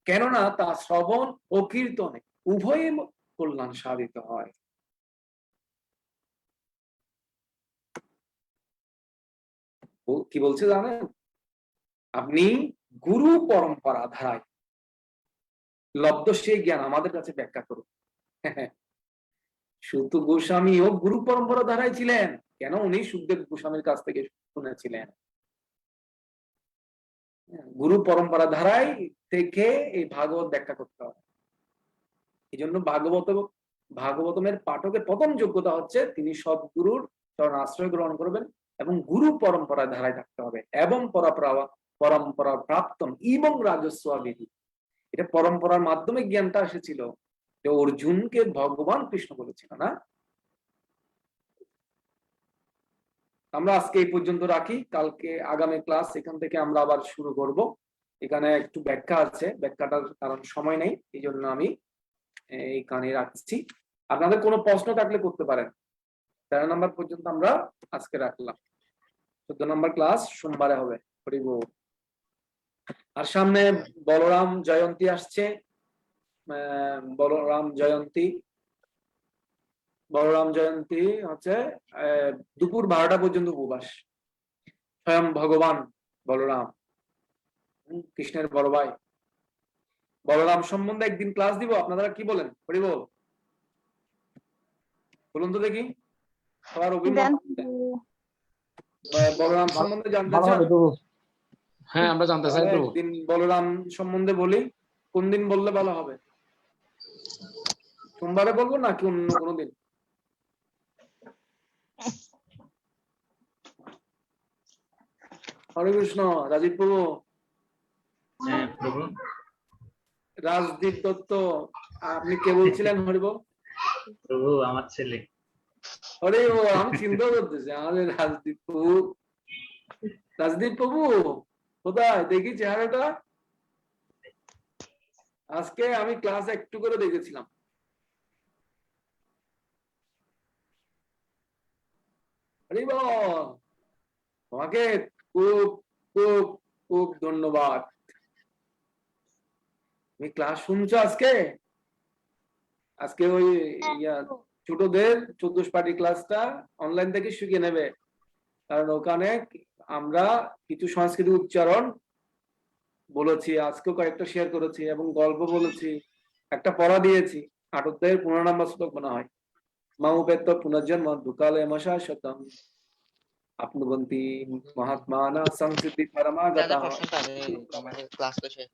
কেননা তা শ্রবণ ও কীর্তনে উভয়ে কল্যাণ সাধিত হয়। কি বলছে জানেন? আপনি গুরু পরম্পরা ধারায় লব্ধ সেই জ্ঞান আমাদের কাছে ব্যাখ্যা করুন। সুত গোস্বামীও গুরু পরম্পরা ধারায় ছিলেন, কেন? উনি সুখদেব গোস্বামীর কাছ থেকে শুনেছিলেন। গুরু পরম্পরা ধারায় থেকে এই ভাগবত ব্যাখ্যা করতে হবে। এই জন্য ভাগবতমের পাঠকের প্রথম যোগ্যতা হচ্ছে তিনি সদ্গুরুর চরণ আশ্রয় গ্রহণ করবেন এবং গুরু পরম্পরায় ধারায় থাকতে হবে। এবং পরম্পরা প্রাপ্তম এবং রাজস্ব বিধি, এটা পরম্পরার মাধ্যমে জ্ঞানটা এসেছিল, যে অর্জুনকে ভগবান কৃষ্ণ বলেছিল না। আমরা আজকে এই পর্যন্ত রাখি, কালকে আগামী ক্লাস এখান থেকে আমরা আবার শুরু করব। এখানে একটু ব্যাখ্যা আছে, ব্যাখ্যাটার কারণ সময় নেই, এই জন্য আমি এইখানে রাখছি। আপনাদের কোনো প্রশ্ন থাকলে করতে পারেন। 13 নম্বর পর্যন্ত আমরা আজকে রাখলাম। 14 নম্বর ক্লাস সোমবারে হবে। হরি বল। আর সামনে বলরাম জয়ন্তী আসছে। বলরাম জয়ন্তী হচ্ছে দুপুর 12টা পর্যন্ত উপবাস। স্বয়ং ভগবান বলরাম, কৃষ্ণের বড় ভাই, বলরাম সম্বন্ধে একদিন ক্লাস দিব। আপনারা কি বলেন? হরি বল। বলুন তো দেখি, সবার অভিমত। বলরাম সম্বন্ধে জানতে চান? হ্যাঁ, আমরা জানতে চাই তাহলে প্রভু। একদিন বলরাম সম্বন্ধে বলি। কোন দিন বললে ভালো হবে? সোমবারে বলবো নাকি অন্য কোনো দিন? হরে কৃষ্ণ। রাজীব প্রভু, হ্যাঁ প্রভু। রাজদীপ দত্ত, আপনি কে বলছিলেন? হরিবল। প্রভু আমার ছেলে। হরে ও, আমি চিন্তা করতেছি আমাদের রাজদীপ প্রভু। রাজদীপ প্রভু কোথায় দেখি চেহারাটা? আজকে আমি ক্লাস একটু করে দেখেছিলাম। হরিবল, তোমাকে খুব খুব খুব ধন্যবাদ। তুমি ক্লাস শুনছো আজকে? আজকে ওই ছোটদের 14 পার্টি ক্লাসটা অনলাইন থেকে শিখে নেবে, কারণ ওখানে আমরা কিছু সাংস্কৃতিক উচ্চারণ বলেছি, আজকেও কয়েকটা শেয়ার করেছি এবং গল্প বলেছি, একটা পড়া দিয়েছি। 8 অধ্যায়ের 15 নম্বর শ্লোক মনে হয়, মামুপেত্য পুনর্জন্ম দুকালে মশা শতম আপনুবন্তি মহাত্মানা সংস্কৃতি পরমাগতা। ক্লাস তো শেষ।